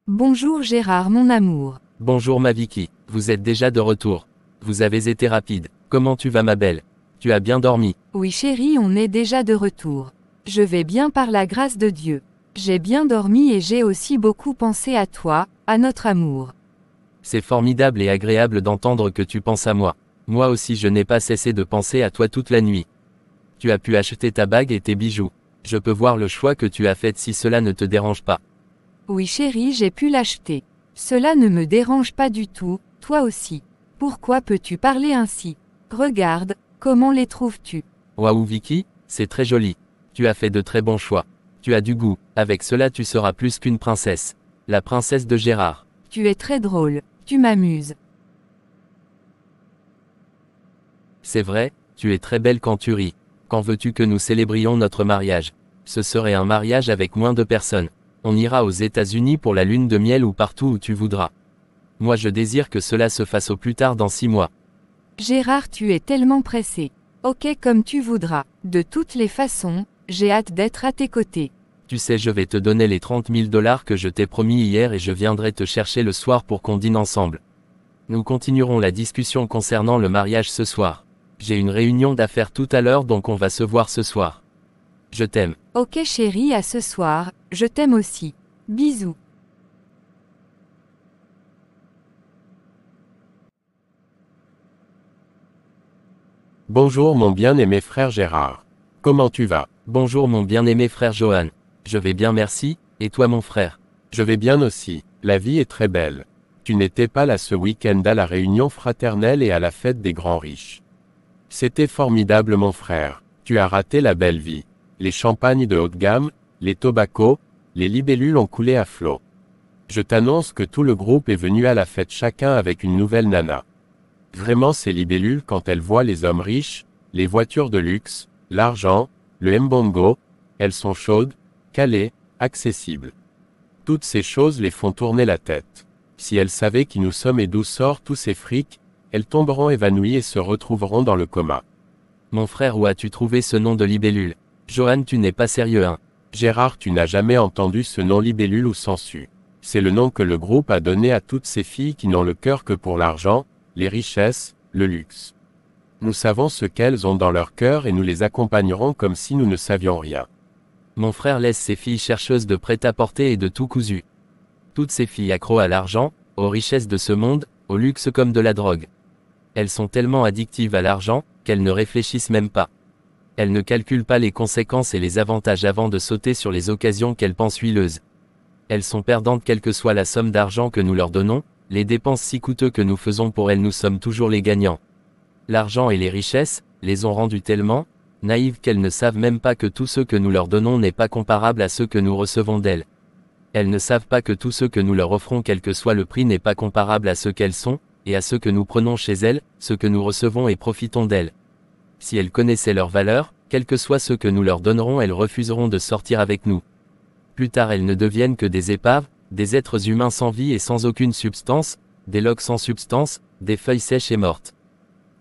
Bonjour Gérard mon amour. Bonjour ma Vicky, vous êtes déjà de retour. Vous avez été rapide. Comment tu vas ma belle? Tu as bien dormi? Oui chérie, on est déjà de retour. Je vais bien par la grâce de Dieu. J'ai bien dormi et j'ai aussi beaucoup pensé à toi, à notre amour. C'est formidable et agréable d'entendre que tu penses à moi. Moi aussi je n'ai pas cessé de penser à toi toute la nuit. Tu as pu acheter ta bague et tes bijoux. Je peux voir le choix que tu as fait si cela ne te dérange pas. Oui chérie, j'ai pu l'acheter. Cela ne me dérange pas du tout, toi aussi. Pourquoi peux-tu parler ainsi? Regarde, comment les trouves-tu? Waouh Vicky, c'est très joli. Tu as fait de très bons choix. Tu as du goût, avec cela tu seras plus qu'une princesse. La princesse de Gérard. Tu es très drôle, tu m'amuses. C'est vrai, tu es très belle quand tu ris. Quand veux-tu que nous célébrions notre mariage? Ce serait un mariage avec moins de personnes. On ira aux États-Unis pour la lune de miel ou partout où tu voudras. Moi je désire que cela se fasse au plus tard dans 6 mois. Gérard, tu es tellement pressé. Ok, comme tu voudras. De toutes les façons, j'ai hâte d'être à tes côtés. Tu sais, je vais te donner les 30 000 $ que je t'ai promis hier et je viendrai te chercher le soir pour qu'on dîne ensemble. Nous continuerons la discussion concernant le mariage ce soir. J'ai une réunion d'affaires tout à l'heure donc on va se voir ce soir. Je t'aime. Ok chérie, à ce soir, je t'aime aussi. Bisous. Bonjour mon bien-aimé frère Gérard. Comment tu vas? Bonjour mon bien-aimé frère Johan. Je vais bien merci, et toi mon frère? Je vais bien aussi, la vie est très belle. Tu n'étais pas là ce week-end à la réunion fraternelle et à la fête des grands riches. C'était formidable mon frère, tu as raté la belle vie. Les champagnes de haute gamme, les tobaccos, les libellules ont coulé à flot. Je t'annonce que tout le groupe est venu à la fête chacun avec une nouvelle nana. Vraiment ces libellules quand elles voient les hommes riches, les voitures de luxe, l'argent, le mbongo, elles sont chaudes, calées, accessibles. Toutes ces choses les font tourner la tête. Si elles savaient qui nous sommes et d'où sortent tous ces frics, elles tomberont évanouies et se retrouveront dans le coma. Mon frère, où as-tu trouvé ce nom de libellule? Johan, tu n'es pas sérieux hein? Gérard, tu n'as jamais entendu ce nom libellule ou sangsue. C'est le nom que le groupe a donné à toutes ces filles qui n'ont le cœur que pour l'argent, les richesses, le luxe. Nous savons ce qu'elles ont dans leur cœur et nous les accompagnerons comme si nous ne savions rien. Mon frère laisse ces filles chercheuses de prêt-à-porter et de tout cousu. Toutes ces filles accros à l'argent, aux richesses de ce monde, au luxe comme de la drogue. Elles sont tellement addictives à l'argent, qu'elles ne réfléchissent même pas. Elles ne calculent pas les conséquences et les avantages avant de sauter sur les occasions qu'elles pensent huileuses. Elles sont perdantes quelle que soit la somme d'argent que nous leur donnons, les dépenses si coûteuses que nous faisons pour elles nous sommes toujours les gagnants. L'argent et les richesses, les ont rendues tellement naïves qu'elles ne savent même pas que tout ce que nous leur donnons n'est pas comparable à ce que nous recevons d'elles. Elles ne savent pas que tout ce que nous leur offrons quel que soit le prix n'est pas comparable à ce qu'elles sont, et à ce que nous prenons chez elles, ce que nous recevons et profitons d'elles. Si elles connaissaient leur valeur, quel que soit ce que nous leur donnerons, elles refuseront de sortir avec nous. Plus tard elles ne deviennent que des épaves, des êtres humains sans vie et sans aucune substance, des loques sans substance, des feuilles sèches et mortes.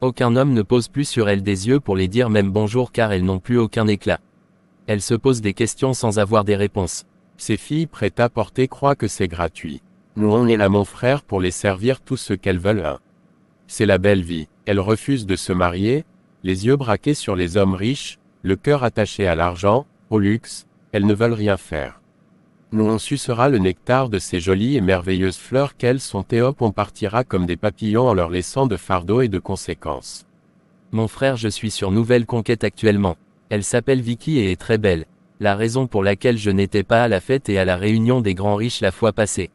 Aucun homme ne pose plus sur elles des yeux pour les dire même bonjour car elles n'ont plus aucun éclat. Elles se posent des questions sans avoir des réponses. Ces filles prêtes à porter croient que c'est gratuit. Nous on est là mon frère pour les servir tout ce qu'elles veulent. C'est la belle vie. Elles refusent de se marier, les yeux braqués sur les hommes riches, le cœur attaché à l'argent, au luxe, elles ne veulent rien faire. Nous on sucera le nectar de ces jolies et merveilleuses fleurs qu'elles sont et hop on partira comme des papillons en leur laissant de fardeaux et de conséquences. Mon frère, je suis sur nouvelle conquête actuellement. Elle s'appelle Vicky et est très belle. La raison pour laquelle je n'étais pas à la fête et à la réunion des grands riches la fois passée.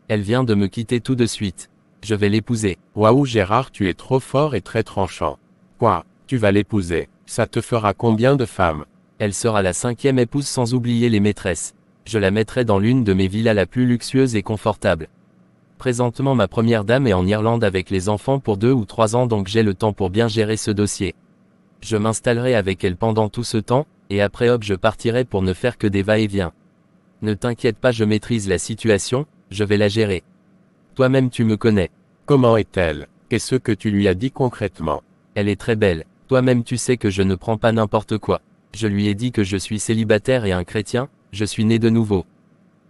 Elle vient de me quitter tout de suite. Je vais l'épouser. Waouh Gérard, tu es trop fort et très tranchant. Quoi, tu vas l'épouser? Ça te fera combien de femmes? Elle sera la 5e épouse sans oublier les maîtresses. Je la mettrai dans l'une de mes villas la plus luxueuse et confortable. Présentement ma première dame est en Irlande avec les enfants pour 2 ou 3 ans donc j'ai le temps pour bien gérer ce dossier. Je m'installerai avec elle pendant tout ce temps, et après hop je partirai pour ne faire que des va-et-vient. Ne t'inquiète pas, je maîtrise la situation, je vais la gérer. Toi-même tu me connais. Comment est-elle? Qu'est-ce que tu lui as dit concrètement? Elle est très belle. Toi-même tu sais que je ne prends pas n'importe quoi. Je lui ai dit que je suis célibataire et un chrétien, je suis né de nouveau.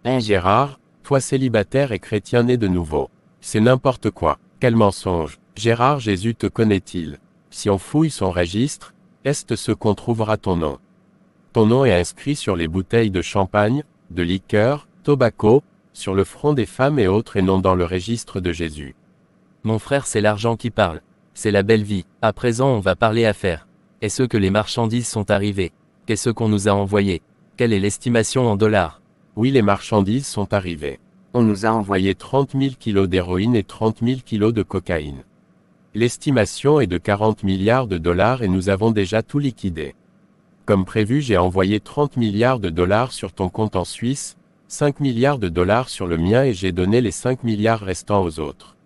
Hein Gérard, toi célibataire et chrétien né de nouveau. C'est n'importe quoi. Quel mensonge. Gérard, Jésus te connaît-il? Si on fouille son registre, est ce qu'on trouvera ton nom. Ton nom est inscrit sur les bouteilles de champagne, de liqueur, tobacco, sur le front des femmes et autres et non dans le registre de Jésus. Mon frère, c'est l'argent qui parle. C'est la belle vie. À présent on va parler affaires. Est-ce que les marchandises sont arrivées? Qu'est-ce qu'on nous a envoyé? Quelle est l'estimation en dollars? Oui, les marchandises sont arrivées. On nous a envoyé 30 000 kilos d'héroïne et 30 000 kilos de cocaïne. L'estimation est de 40 milliards de dollars et nous avons déjà tout liquidé. Comme prévu, j'ai envoyé 30 milliards de dollars sur ton compte en Suisse, 5 milliards de dollars sur le mien et j'ai donné les 5 milliards restants aux autres.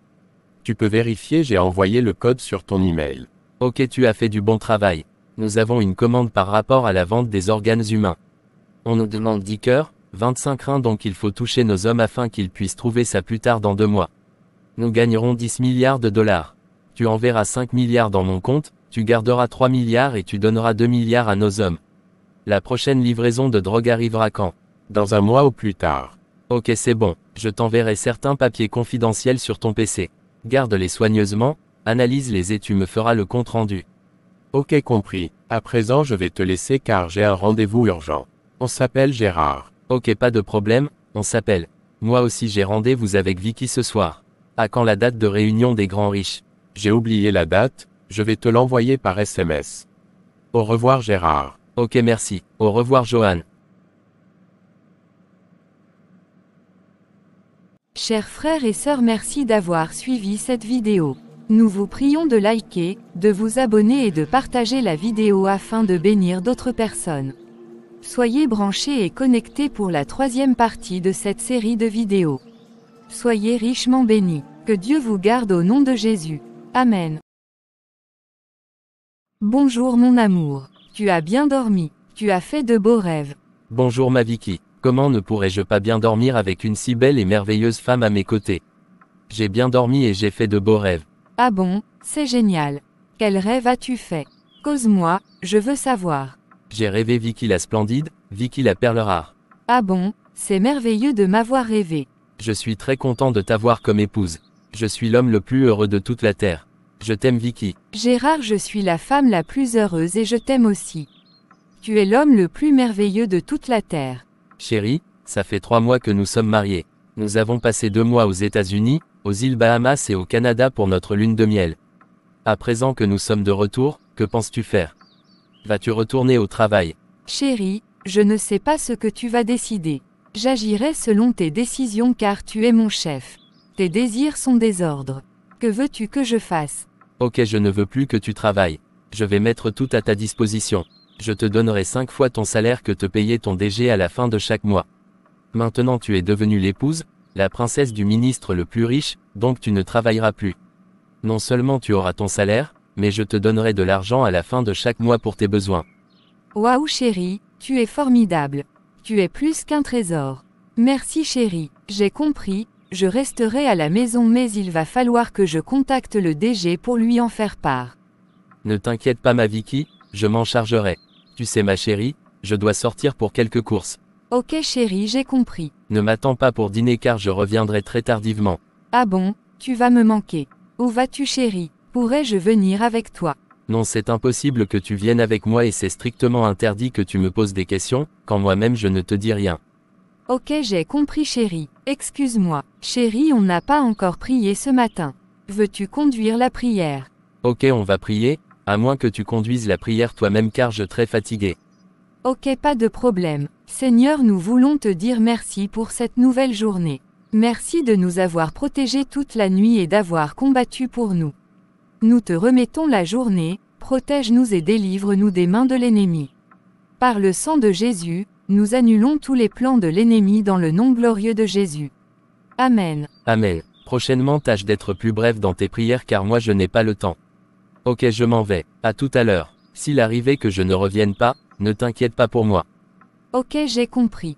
Tu peux vérifier, j'ai envoyé le code sur ton email. Ok, tu as fait du bon travail. Nous avons une commande par rapport à la vente des organes humains. On nous demande 10 cœurs, 25 reins donc il faut toucher nos hommes afin qu'ils puissent trouver ça plus tard dans 2 mois. Nous gagnerons 10 milliards de dollars. Tu enverras 5 milliards dans mon compte, tu garderas 3 milliards et tu donneras 2 milliards à nos hommes. La prochaine livraison de drogue arrivera quand? Dans 1 mois ou plus tard. Ok, c'est bon, je t'enverrai certains papiers confidentiels sur ton PC. Garde-les soigneusement, analyse-les et tu me feras le compte rendu. Ok, compris. À présent je vais te laisser car j'ai un rendez-vous urgent. On s'appelle Gérard. Ok, pas de problème, on s'appelle. Moi aussi j'ai rendez-vous avec Vicky ce soir. À quand la date de réunion des grands riches? J'ai oublié la date, je vais te l'envoyer par SMS. Au revoir Gérard. Ok, merci. Au revoir Johan. Chers frères et sœurs, merci d'avoir suivi cette vidéo. Nous vous prions de liker, de vous abonner et de partager la vidéo afin de bénir d'autres personnes. Soyez branchés et connectés pour la 3e partie de cette série de vidéos. Soyez richement bénis. Que Dieu vous garde au nom de Jésus. Amen. Bonjour mon amour. Tu as bien dormi. Tu as fait de beaux rêves. Bonjour ma Vicky. Comment ne pourrais-je pas bien dormir avec une si belle et merveilleuse femme à mes côtés? J'ai bien dormi et j'ai fait de beaux rêves. Ah bon, c'est génial. Quel rêve as-tu fait? Cause-moi, je veux savoir. J'ai rêvé Vicky la splendide, Vicky la perle rare. Ah bon, c'est merveilleux de m'avoir rêvé. Je suis très content de t'avoir comme épouse. Je suis l'homme le plus heureux de toute la terre. Je t'aime Vicky. Gérard, je suis la femme la plus heureuse et je t'aime aussi. Tu es l'homme le plus merveilleux de toute la terre. Chérie, ça fait 3 mois que nous sommes mariés. Nous avons passé 2 mois aux États-Unis, aux îles Bahamas et au Canada pour notre lune de miel. À présent que nous sommes de retour, que penses-tu faire? Vas-tu retourner au travail? Chérie, je ne sais pas ce que tu vas décider. J'agirai selon tes décisions car tu es mon chef. Tes désirs sont des ordres. Que veux-tu que je fasse? Ok, je ne veux plus que tu travailles. Je vais mettre tout à ta disposition. Je te donnerai 5 fois ton salaire que te payait ton DG à la fin de chaque mois. Maintenant tu es devenue l'épouse, la princesse du ministre le plus riche, donc tu ne travailleras plus. Non seulement tu auras ton salaire, mais je te donnerai de l'argent à la fin de chaque mois pour tes besoins. Waouh chérie, tu es formidable. Tu es plus qu'un trésor. Merci chérie, j'ai compris, je resterai à la maison mais il va falloir que je contacte le DG pour lui en faire part. Ne t'inquiète pas ma Vicky, je m'en chargerai. Tu sais ma chérie, je dois sortir pour quelques courses. Ok chérie, j'ai compris. Ne m'attends pas pour dîner car je reviendrai très tardivement. Ah bon, tu vas me manquer. Où vas-tu chérie? Pourrais-je venir avec toi? Non, c'est impossible que tu viennes avec moi et c'est strictement interdit que tu me poses des questions, quand moi-même je ne te dis rien. Ok, j'ai compris chérie. Excuse-moi. Chérie, on n'a pas encore prié ce matin. Veux-tu conduire la prière? Ok, on va prier, à moins que tu conduises la prière toi-même car je suis très fatigué. Ok, pas de problème. Seigneur, nous voulons te dire merci pour cette nouvelle journée. Merci de nous avoir protégés toute la nuit et d'avoir combattu pour nous. Nous te remettons la journée, protège-nous et délivre-nous des mains de l'ennemi. Par le sang de Jésus, nous annulons tous les plans de l'ennemi dans le nom glorieux de Jésus. Amen. Amen. Prochainement tâche d'être plus bref dans tes prières car moi je n'ai pas le temps. Ok, je m'en vais. À tout à l'heure. S'il arrivait que je ne revienne pas, ne t'inquiète pas pour moi. Ok, j'ai compris.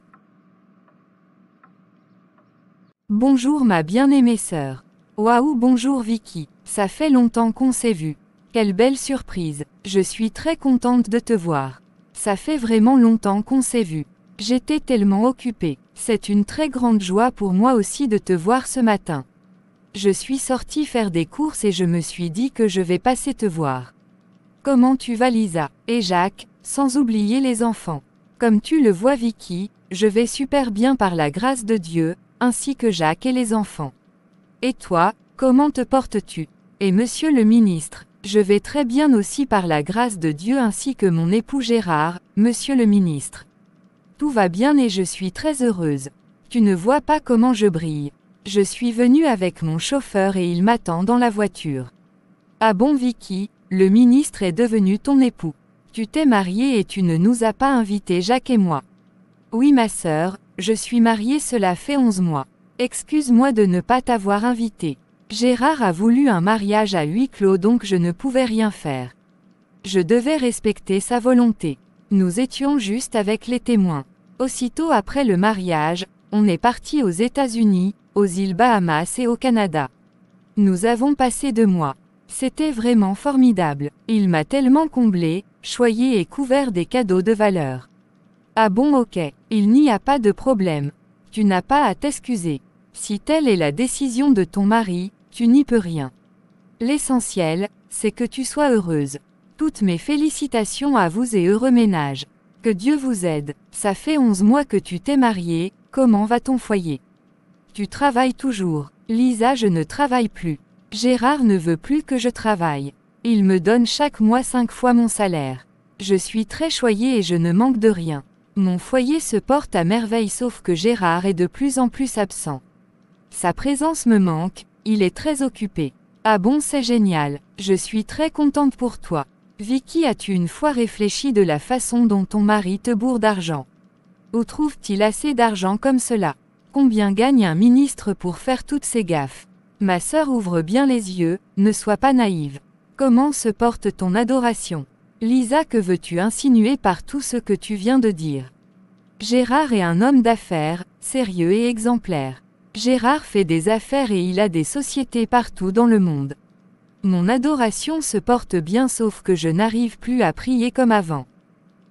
Bonjour ma bien-aimée sœur. Waouh, bonjour Vicky. Ça fait longtemps qu'on s'est vu. Quelle belle surprise. Je suis très contente de te voir. Ça fait vraiment longtemps qu'on s'est vu. J'étais tellement occupée. C'est une très grande joie pour moi aussi de te voir ce matin. Je suis sortie faire des courses et je me suis dit que je vais passer te voir. Comment tu vas Lisa, et Jacques, sans oublier les enfants. Comme tu le vois Vicky, je vais super bien par la grâce de Dieu, ainsi que Jacques et les enfants. Et toi, comment te portes-tu? Et monsieur le ministre, je vais très bien aussi par la grâce de Dieu ainsi que mon époux Gérard, monsieur le ministre. Tout va bien et je suis très heureuse. Tu ne vois pas comment je brille. Je suis venue avec mon chauffeur et il m'attend dans la voiture. Ah bon Vicky, le ministre est devenu ton époux. Tu t'es mariée et tu ne nous as pas invités Jacques et moi. Oui ma sœur, je suis mariée cela fait 11 mois. Excuse-moi de ne pas t'avoir invité. Gérard a voulu un mariage à huis clos donc je ne pouvais rien faire. Je devais respecter sa volonté. Nous étions juste avec les témoins. Aussitôt après le mariage, on est parti aux États-Unis, aux îles Bahamas et au Canada. Nous avons passé 2 mois. C'était vraiment formidable. Il m'a tellement comblé, choyé et couvert des cadeaux de valeur. Ah bon ok, il n'y a pas de problème. Tu n'as pas à t'excuser. Si telle est la décision de ton mari, tu n'y peux rien. L'essentiel, c'est que tu sois heureuse. Toutes mes félicitations à vous et heureux ménage. Que Dieu vous aide. Ça fait 11 mois que tu t'es mariée, comment va ton foyer? Tu travailles toujours. Lisa, je ne travaille plus. Gérard ne veut plus que je travaille. Il me donne chaque mois 5 fois mon salaire. Je suis très choyée et je ne manque de rien. Mon foyer se porte à merveille sauf que Gérard est de plus en plus absent. Sa présence me manque, il est très occupé. Ah bon c'est génial, je suis très contente pour toi. Vicky, as-tu une fois réfléchi de la façon dont ton mari te bourre d'argent? Où trouve-t-il assez d'argent comme cela? Combien gagne un ministre pour faire toutes ces gaffes? Ma sœur ouvre bien les yeux, ne sois pas naïve. Comment se porte ton adoration? Lisa, que veux-tu insinuer par tout ce que tu viens de dire? Gérard est un homme d'affaires, sérieux et exemplaire. Gérard fait des affaires et il a des sociétés partout dans le monde. Mon adoration se porte bien sauf que je n'arrive plus à prier comme avant.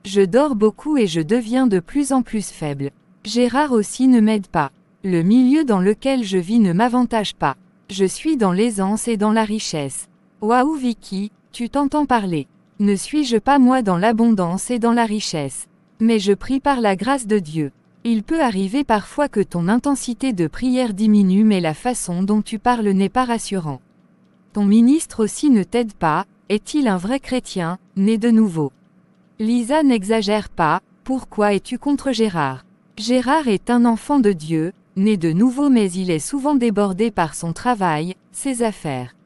Je dors beaucoup et je deviens de plus en plus faible. Gérard aussi ne m'aide pas. Le milieu dans lequel je vis ne m'avantage pas. Je suis dans l'aisance et dans la richesse. Waouh Vicky, tu t'entends parler. Ne suis-je pas moi dans l'abondance et dans la richesse? Mais je prie par la grâce de Dieu. Il peut arriver parfois que ton intensité de prière diminue mais la façon dont tu parles n'est pas rassurant. Ton ministre aussi ne t'aide pas, est-il un vrai chrétien, né de nouveau? Lisa, n'exagère pas, pourquoi es-tu contre Gérard? Gérard est un enfant de Dieu, né de nouveau mais il est souvent débordé par son travail, ses affaires.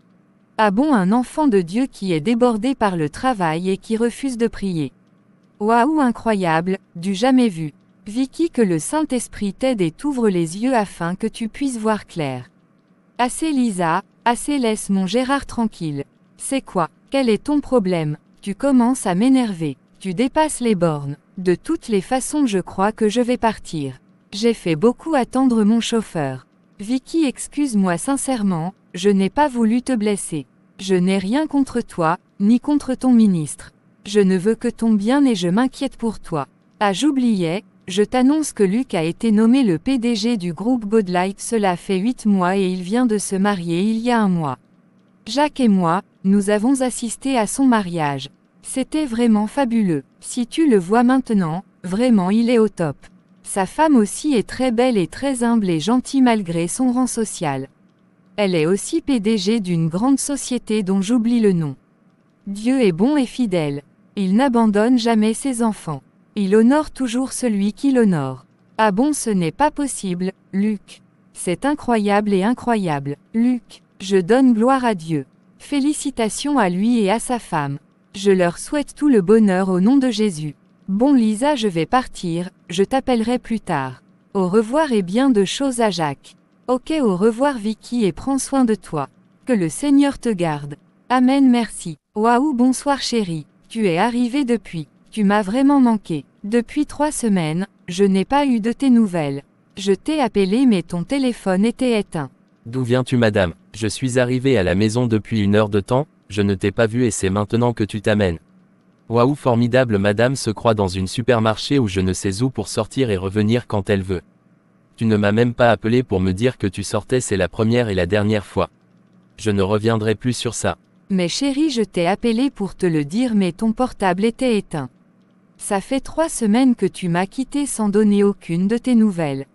Ah bon, un enfant de Dieu qui est débordé par le travail et qui refuse de prier. Waouh, incroyable, du jamais vu. Vicky, que le Saint-Esprit t'aide et t'ouvre les yeux afin que tu puisses voir clair. Assez Lisa, assez, laisse mon Gérard tranquille. C'est quoi? Quel est ton problème? Tu commences à m'énerver. Tu dépasses les bornes. De toutes les façons je crois que je vais partir. J'ai fait beaucoup attendre mon chauffeur. Vicky, excuse-moi sincèrement, je n'ai pas voulu te blesser. Je n'ai rien contre toi, ni contre ton ministre. Je ne veux que ton bien et je m'inquiète pour toi. Ah j'oubliais, je t'annonce que Luc a été nommé le PDG du groupe Bud Light, cela fait 8 mois et il vient de se marier il y a 1 mois. Jacques et moi, nous avons assisté à son mariage. C'était vraiment fabuleux. Si tu le vois maintenant, vraiment il est au top. Sa femme aussi est très belle et très humble et gentille malgré son rang social. Elle est aussi PDG d'une grande société dont j'oublie le nom. Dieu est bon et fidèle. Il n'abandonne jamais ses enfants. Il honore toujours celui qui l'honore. Ah bon, ce n'est pas possible, Luc. C'est incroyable et incroyable. Luc, je donne gloire à Dieu. Félicitations à lui et à sa femme. Je leur souhaite tout le bonheur au nom de Jésus. Bon Lisa, je vais partir, je t'appellerai plus tard. Au revoir et bien de choses à Jacques. Ok, au revoir Vicky et prends soin de toi. Que le Seigneur te garde. Amen, merci. Waouh, bonsoir chérie. Tu es arrivée depuis. Tu m'as vraiment manqué. Depuis 3 semaines, je n'ai pas eu de tes nouvelles. Je t'ai appelé mais ton téléphone était éteint. D'où viens-tu madame? Je suis arrivé à la maison depuis 1 heure de temps, je ne t'ai pas vu et c'est maintenant que tu t'amènes. Waouh, formidable, madame se croit dans une supermarché ou je ne sais où pour sortir et revenir quand elle veut. Tu ne m'as même pas appelé pour me dire que tu sortais, c'est la première et la dernière fois. Je ne reviendrai plus sur ça. Mais chérie, je t'ai appelé pour te le dire mais ton portable était éteint. Ça fait 3 semaines que tu m'as quitté sans donner aucune de tes nouvelles.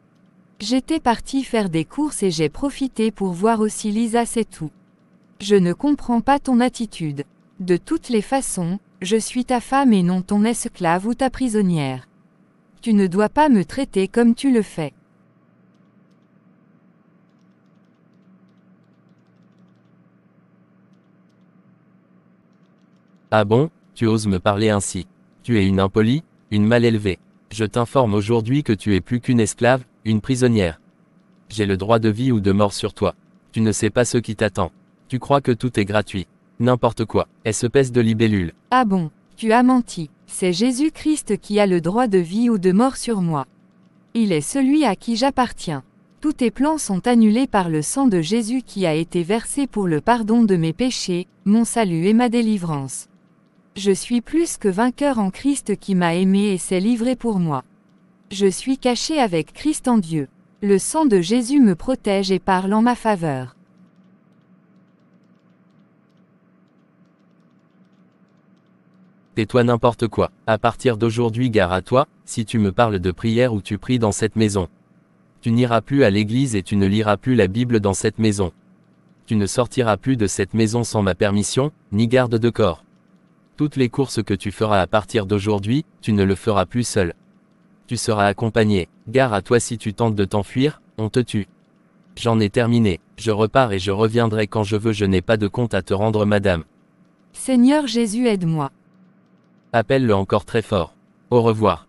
J'étais partie faire des courses et j'ai profité pour voir aussi Lisa, c'est tout. Je ne comprends pas ton attitude. De toutes les façons, je suis ta femme et non ton esclave ou ta prisonnière. Tu ne dois pas me traiter comme tu le fais. Ah bon, tu oses me parler ainsi? Tu es une impolie, une mal élevée. Je t'informe aujourd'hui que tu es plus qu'une esclave, une prisonnière. J'ai le droit de vie ou de mort sur toi. Tu ne sais pas ce qui t'attend. Tu crois que tout est gratuit. N'importe quoi, espèce de libellule. Ah bon, tu as menti. C'est Jésus-Christ qui a le droit de vie ou de mort sur moi. Il est celui à qui j'appartiens. Tous tes plans sont annulés par le sang de Jésus qui a été versé pour le pardon de mes péchés, mon salut et ma délivrance. Je suis plus que vainqueur en Christ qui m'a aimé et s'est livré pour moi. Je suis caché avec Christ en Dieu. Le sang de Jésus me protège et parle en ma faveur. Tais-toi, n'importe quoi. À partir d'aujourd'hui, gare à toi, si tu me parles de prière ou tu pries dans cette maison. Tu n'iras plus à l'église et tu ne liras plus la Bible dans cette maison. Tu ne sortiras plus de cette maison sans ma permission, ni garde de corps. Toutes les courses que tu feras à partir d'aujourd'hui, tu ne le feras plus seul. Tu seras accompagné. Gare à toi, si tu tentes de t'enfuir, on te tue. J'en ai terminé. Je repars et je reviendrai quand je veux, je n'ai pas de compte à te rendre madame. Seigneur Jésus, aide-moi. Appelle-le encore très fort. Au revoir.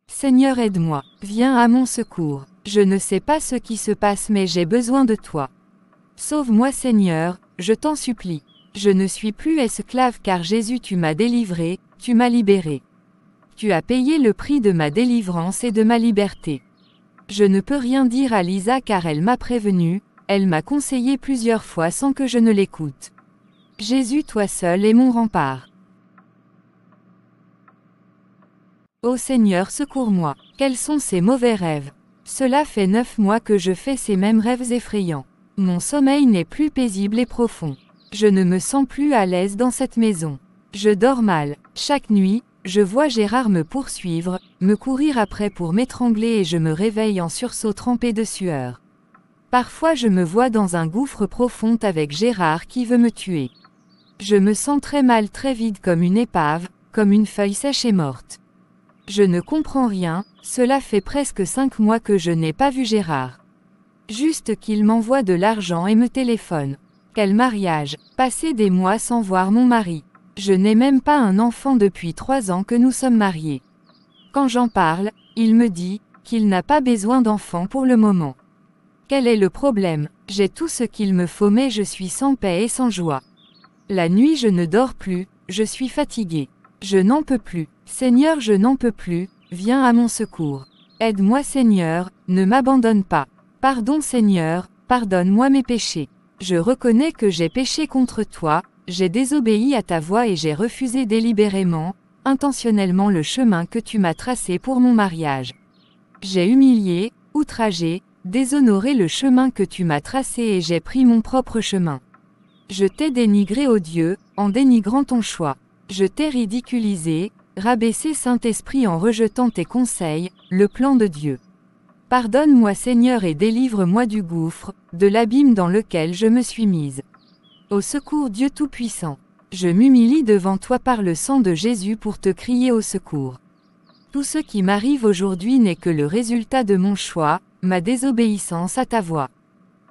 Seigneur, aide-moi. Viens à mon secours. Je ne sais pas ce qui se passe mais j'ai besoin de toi. Sauve-moi Seigneur, je t'en supplie. Je ne suis plus esclave car Jésus tu m'as délivré, tu m'as libéré. Tu as payé le prix de ma délivrance et de ma liberté. Je ne peux rien dire à Lisa car elle m'a prévenu, elle m'a conseillé plusieurs fois sans que je ne l'écoute. Jésus, toi seul est mon rempart. Ô Seigneur, secours-moi. Quels sont ces mauvais rêves? Cela fait 9 mois que je fais ces mêmes rêves effrayants. Mon sommeil n'est plus paisible et profond. Je ne me sens plus à l'aise dans cette maison. Je dors mal. Chaque nuit, je vois Gérard me poursuivre, me courir après pour m'étrangler et je me réveille en sursaut trempé de sueur. Parfois je me vois dans un gouffre profond avec Gérard qui veut me tuer. Je me sens très mal, très vide comme une épave, comme une feuille sèche et morte. Je ne comprends rien, cela fait presque 5 mois que je n'ai pas vu Gérard. Juste qu'il m'envoie de l'argent et me téléphone. Quel mariage, passer des mois sans voir mon mari. Je n'ai même pas un enfant depuis 3 ans que nous sommes mariés. Quand j'en parle, il me dit qu'il n'a pas besoin d'enfant pour le moment. Quel est le problème? J'ai tout ce qu'il me faut mais je suis sans paix et sans joie. La nuit je ne dors plus, je suis fatiguée. Je n'en peux plus. Seigneur, je n'en peux plus, viens à mon secours. Aide-moi Seigneur, ne m'abandonne pas. Pardon Seigneur, pardonne-moi mes péchés. Je reconnais que j'ai péché contre toi, j'ai désobéi à ta voix et j'ai refusé délibérément, intentionnellement le chemin que tu m'as tracé pour mon mariage. J'ai humilié, outragé, déshonoré le chemin que tu m'as tracé et j'ai pris mon propre chemin. Je t'ai dénigré, ô Dieu, en dénigrant ton choix. Je t'ai ridiculisé, rabaissé Saint-Esprit en rejetant tes conseils, le plan de Dieu. Pardonne-moi Seigneur et délivre-moi du gouffre, de l'abîme dans lequel je me suis mise. Au secours Dieu Tout-Puissant. Je m'humilie devant toi par le sang de Jésus pour te crier au secours. Tout ce qui m'arrive aujourd'hui n'est que le résultat de mon choix, ma désobéissance à ta voix.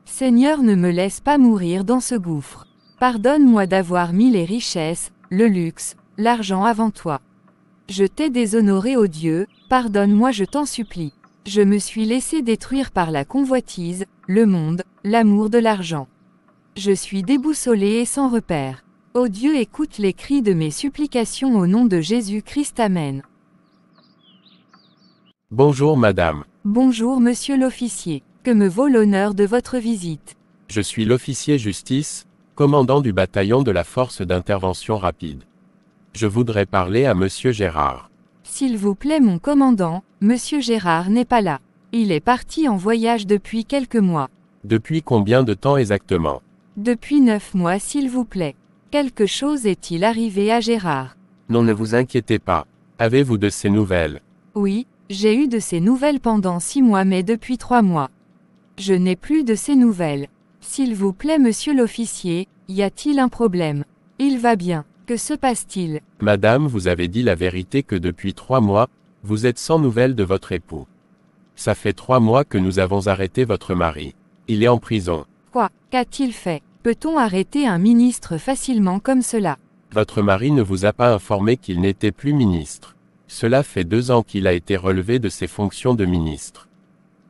Seigneur, ne me laisse pas mourir dans ce gouffre. Pardonne-moi d'avoir mis les richesses, le luxe, l'argent avant toi. Je t'ai déshonoré, ô Dieu, pardonne-moi, je t'en supplie. Je me suis laissé détruire par la convoitise, le monde, l'amour de l'argent. Je suis déboussolé et sans repère. Ô Dieu, écoute les cris de mes supplications au nom de Jésus-Christ. Amen. Bonjour madame. Bonjour monsieur l'officier. Que me vaut l'honneur de votre visite? Je suis l'officier justice, commandant du bataillon de la force d'intervention rapide. Je voudrais parler à monsieur Gérard. S'il vous plaît mon commandant, monsieur Gérard n'est pas là. Il est parti en voyage depuis quelques mois. Depuis combien de temps exactement? Depuis 9 mois s'il vous plaît. Quelque chose est-il arrivé à Gérard? Non, ne vous inquiétez pas. Avez-vous de ces nouvelles? Oui, j'ai eu de ces nouvelles pendant 6 mois mais depuis 3 mois. Je n'ai plus de ces nouvelles. S'il vous plaît monsieur l'officier, y a-t-il un problème? Il va bien. Que se passe-t-il? Madame, vous avez dit la vérité que depuis 3 mois, vous êtes sans nouvelles de votre époux. Ça fait 3 mois que nous avons arrêté votre mari. Il est en prison. Quoi? Qu'a-t-il fait? Peut-on arrêter un ministre facilement comme cela? Votre mari ne vous a pas informé qu'il n'était plus ministre. Cela fait 2 ans qu'il a été relevé de ses fonctions de ministre.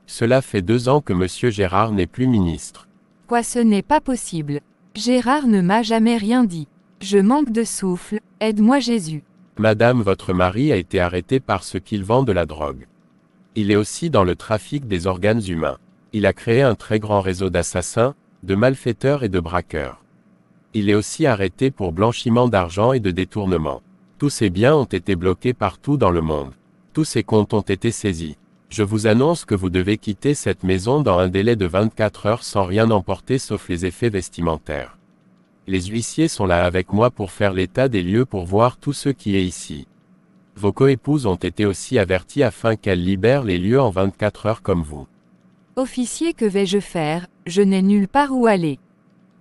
Cela fait 2 ans que monsieur Gérard n'est plus ministre. Quoi, ce n'est pas possible. Gérard ne m'a jamais rien dit. Je manque de souffle, aide-moi Jésus. Madame, votre mari a été arrêté parce qu'il vend de la drogue. Il est aussi dans le trafic des organes humains. Il a créé un très grand réseau d'assassins, de malfaiteurs et de braqueurs. Il est aussi arrêté pour blanchiment d'argent et de détournement. Tous ses biens ont été bloqués partout dans le monde. Tous ses comptes ont été saisis. Je vous annonce que vous devez quitter cette maison dans un délai de 24 heures sans rien emporter sauf les effets vestimentaires. Les huissiers sont là avec moi pour faire l'état des lieux pour voir tout ce qui est ici. Vos coépouses ont été aussi averties afin qu'elles libèrent les lieux en 24 heures comme vous. Officier, que vais-je faire? Je n'ai nulle part où aller.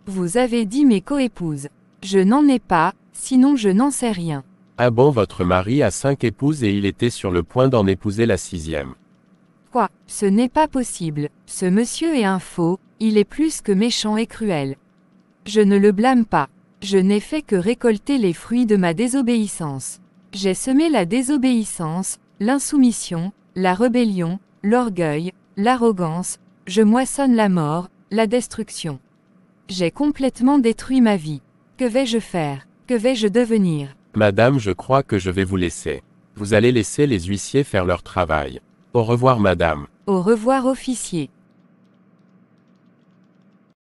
Vous avez dit mes coépouses. Je n'en ai pas, sinon je n'en sais rien. Ah bon, votre mari a 5 épouses et il était sur le point d'en épouser la 6e. Quoi? Ce n'est pas possible. Ce monsieur est un faux, il est plus que méchant et cruel. Je ne le blâme pas. Je n'ai fait que récolter les fruits de ma désobéissance. J'ai semé la désobéissance, l'insoumission, la rébellion, l'orgueil, l'arrogance, je moissonne la mort, la destruction. J'ai complètement détruit ma vie. Que vais-je faire? Que vais-je devenir? Madame, je crois que je vais vous laisser. Vous allez laisser les huissiers faire leur travail. Au revoir madame. Au revoir officier.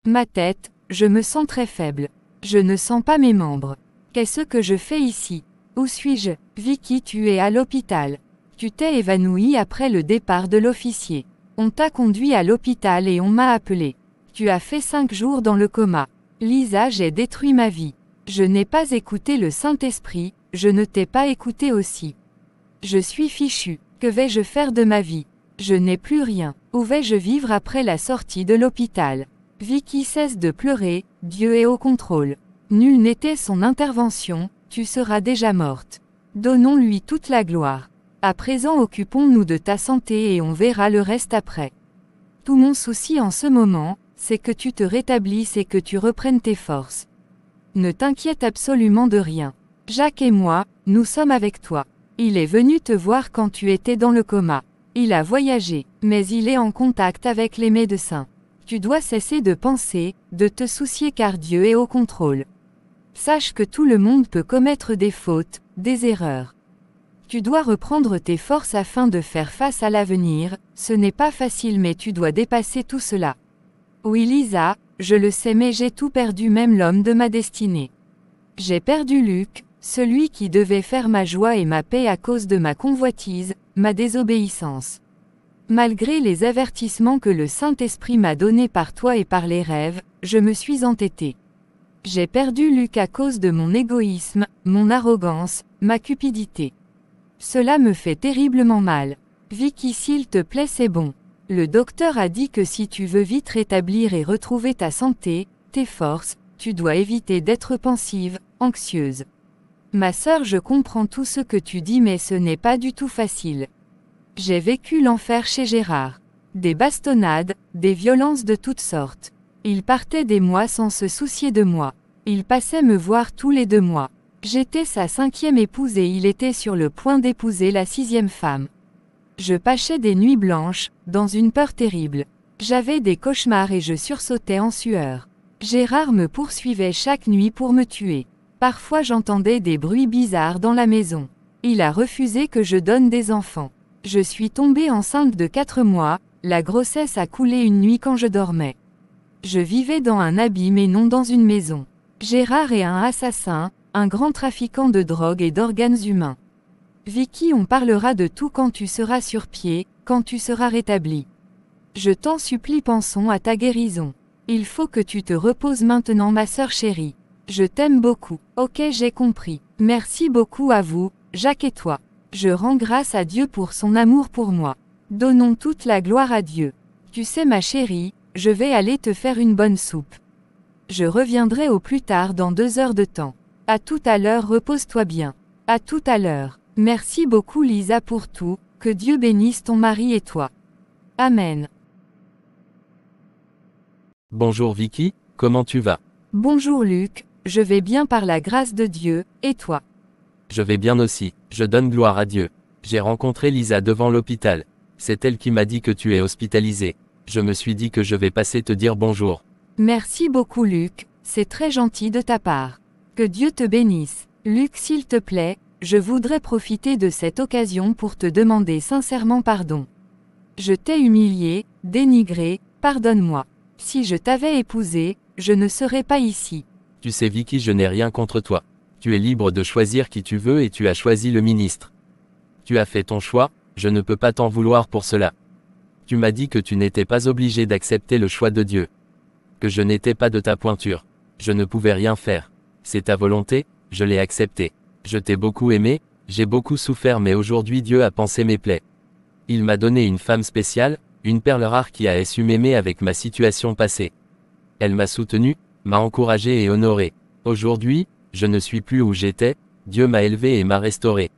Ma tête, je me sens très faible. Je ne sens pas mes membres. Qu'est-ce que je fais ici? Où suis-je? Vicky, tu es à l'hôpital. Tu t'es évanouie après le départ de l'officier. On t'a conduit à l'hôpital et on m'a appelé. Tu as fait 5 jours dans le coma. Lisa, j'ai détruit ma vie. Je n'ai pas écouté le Saint-Esprit, je ne t'ai pas écouté aussi. Je suis fichu. Que vais-je faire de ma vie? Je n'ai plus rien. Où vais-je vivre après la sortie de l'hôpital? Vicky, cesse de pleurer, Dieu est au contrôle. Nulle n'était son intervention, tu seras déjà morte. Donnons-lui toute la gloire. À présent, occupons-nous de ta santé et on verra le reste après. Tout mon souci en ce moment, c'est que tu te rétablisses et que tu reprennes tes forces. Ne t'inquiète absolument de rien. Jacques et moi, nous sommes avec toi. Il est venu te voir quand tu étais dans le coma. Il a voyagé, mais il est en contact avec les médecins. Tu dois cesser de penser, de te soucier car Dieu est au contrôle. Sache que tout le monde peut commettre des fautes, des erreurs. Tu dois reprendre tes forces afin de faire face à l'avenir, ce n'est pas facile mais tu dois dépasser tout cela. Oui Lisa, je le sais mais j'ai tout perdu, même l'homme de ma destinée. J'ai perdu Luc, celui qui devait faire ma joie et ma paix à cause de ma convoitise, ma désobéissance. Malgré les avertissements que le Saint-Esprit m'a donnés par toi et par les rêves, je me suis entêtée. J'ai perdu Luc à cause de mon égoïsme, mon arrogance, ma cupidité. Cela me fait terriblement mal. Vicky, s'il te plaît, c'est bon. Le docteur a dit que si tu veux vite rétablir et retrouver ta santé, tes forces, tu dois éviter d'être pensive, anxieuse. Ma sœur, je comprends tout ce que tu dis mais ce n'est pas du tout facile. J'ai vécu l'enfer chez Gérard. Des bastonnades, des violences de toutes sortes. Il partait des mois sans se soucier de moi. Il passait me voir tous les 2 mois. J'étais sa 5e épouse et il était sur le point d'épouser la 6e femme. Je passais des nuits blanches, dans une peur terrible. J'avais des cauchemars et je sursautais en sueur. Gérard me poursuivait chaque nuit pour me tuer. Parfois j'entendais des bruits bizarres dans la maison. Il a refusé que je donne des enfants. Je suis tombée enceinte de 4 mois, la grossesse a coulé une nuit quand je dormais. Je vivais dans un abîme et non dans une maison. Gérard est un assassin, un grand trafiquant de drogue et d'organes humains. Vicky, on parlera de tout quand tu seras sur pied, quand tu seras rétabli. Je t'en supplie, pensons à ta guérison. Il faut que tu te reposes maintenant, ma sœur chérie. Je t'aime beaucoup. Ok, j'ai compris. Merci beaucoup à vous, Jacques et toi. Je rends grâce à Dieu pour son amour pour moi. Donnons toute la gloire à Dieu. Tu sais ma chérie, je vais aller te faire une bonne soupe. Je reviendrai au plus tard dans 2 heures de temps. À tout à l'heure, repose-toi bien. À tout à l'heure. Merci beaucoup Lisa pour tout, que Dieu bénisse ton mari et toi. Amen. Bonjour Vicky, comment tu vas? Bonjour Luc, je vais bien par la grâce de Dieu, et toi? Je vais bien aussi, je donne gloire à Dieu. J'ai rencontré Lisa devant l'hôpital. C'est elle qui m'a dit que tu es hospitalisé. Je me suis dit que je vais passer te dire bonjour. Merci beaucoup Luc, c'est très gentil de ta part. Que Dieu te bénisse. Luc, s'il te plaît, je voudrais profiter de cette occasion pour te demander sincèrement pardon. Je t'ai humilié, dénigré, pardonne-moi. Si je t'avais épousé, je ne serais pas ici. Tu sais Vicky, je n'ai rien contre toi. Tu es libre de choisir qui tu veux et tu as choisi le ministre. Tu as fait ton choix, je ne peux pas t'en vouloir pour cela. Tu m'as dit que tu n'étais pas obligé d'accepter le choix de Dieu. Que je n'étais pas de ta pointure. Je ne pouvais rien faire. C'est ta volonté, je l'ai accepté. Je t'ai beaucoup aimé, j'ai beaucoup souffert, mais aujourd'hui Dieu a pansé mes plaies. Il m'a donné une femme spéciale, une perle rare qui a su m'aimer avec ma situation passée. Elle m'a soutenu, m'a encouragé et honoré. Aujourd'hui, je ne suis plus où j'étais, Dieu m'a élevé et m'a restauré.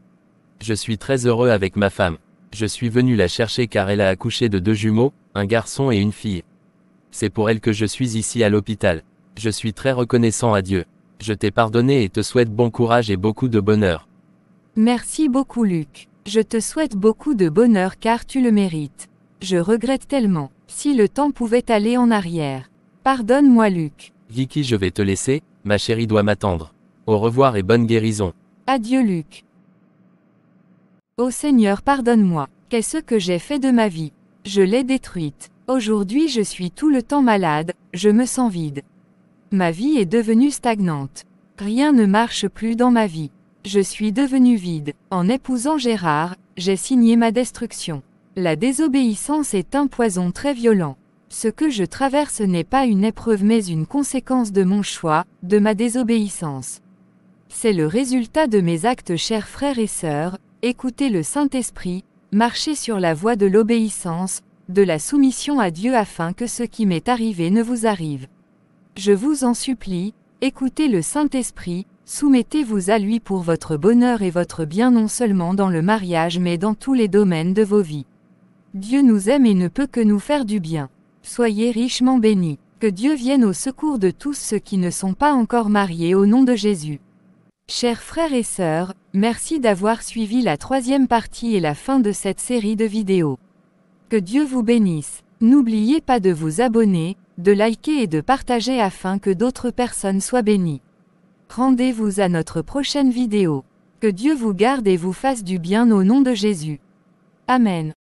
Je suis très heureux avec ma femme. Je suis venu la chercher car elle a accouché de 2 jumeaux, un garçon et une fille. C'est pour elle que je suis ici à l'hôpital. Je suis très reconnaissant à Dieu. Je t'ai pardonné et te souhaite bon courage et beaucoup de bonheur. Merci beaucoup Luc. Je te souhaite beaucoup de bonheur car tu le mérites. Je regrette tellement. Si le temps pouvait aller en arrière. Pardonne-moi Luc. Vicky, je vais te laisser, ma chérie doit m'attendre. Au revoir et bonne guérison. Adieu Luc. Ô Seigneur, pardonne-moi. Qu'est-ce que j'ai fait de ma vie? Je l'ai détruite. Aujourd'hui je suis tout le temps malade, je me sens vide. Ma vie est devenue stagnante. Rien ne marche plus dans ma vie. Je suis devenue vide. En épousant Gérard, j'ai signé ma destruction. La désobéissance est un poison très violent. Ce que je traverse n'est pas une épreuve mais une conséquence de mon choix, de ma désobéissance. C'est le résultat de mes actes, chers frères et sœurs. Écoutez le Saint-Esprit, marchez sur la voie de l'obéissance, de la soumission à Dieu afin que ce qui m'est arrivé ne vous arrive. Je vous en supplie, écoutez le Saint-Esprit, soumettez-vous à lui pour votre bonheur et votre bien, non seulement dans le mariage mais dans tous les domaines de vos vies. Dieu nous aime et ne peut que nous faire du bien. Soyez richement bénis. Que Dieu vienne au secours de tous ceux qui ne sont pas encore mariés au nom de Jésus. Chers frères et sœurs, merci d'avoir suivi la 3e partie et la fin de cette série de vidéos. Que Dieu vous bénisse. N'oubliez pas de vous abonner, de liker et de partager afin que d'autres personnes soient bénies. Rendez-vous à notre prochaine vidéo. Que Dieu vous garde et vous fasse du bien au nom de Jésus. Amen.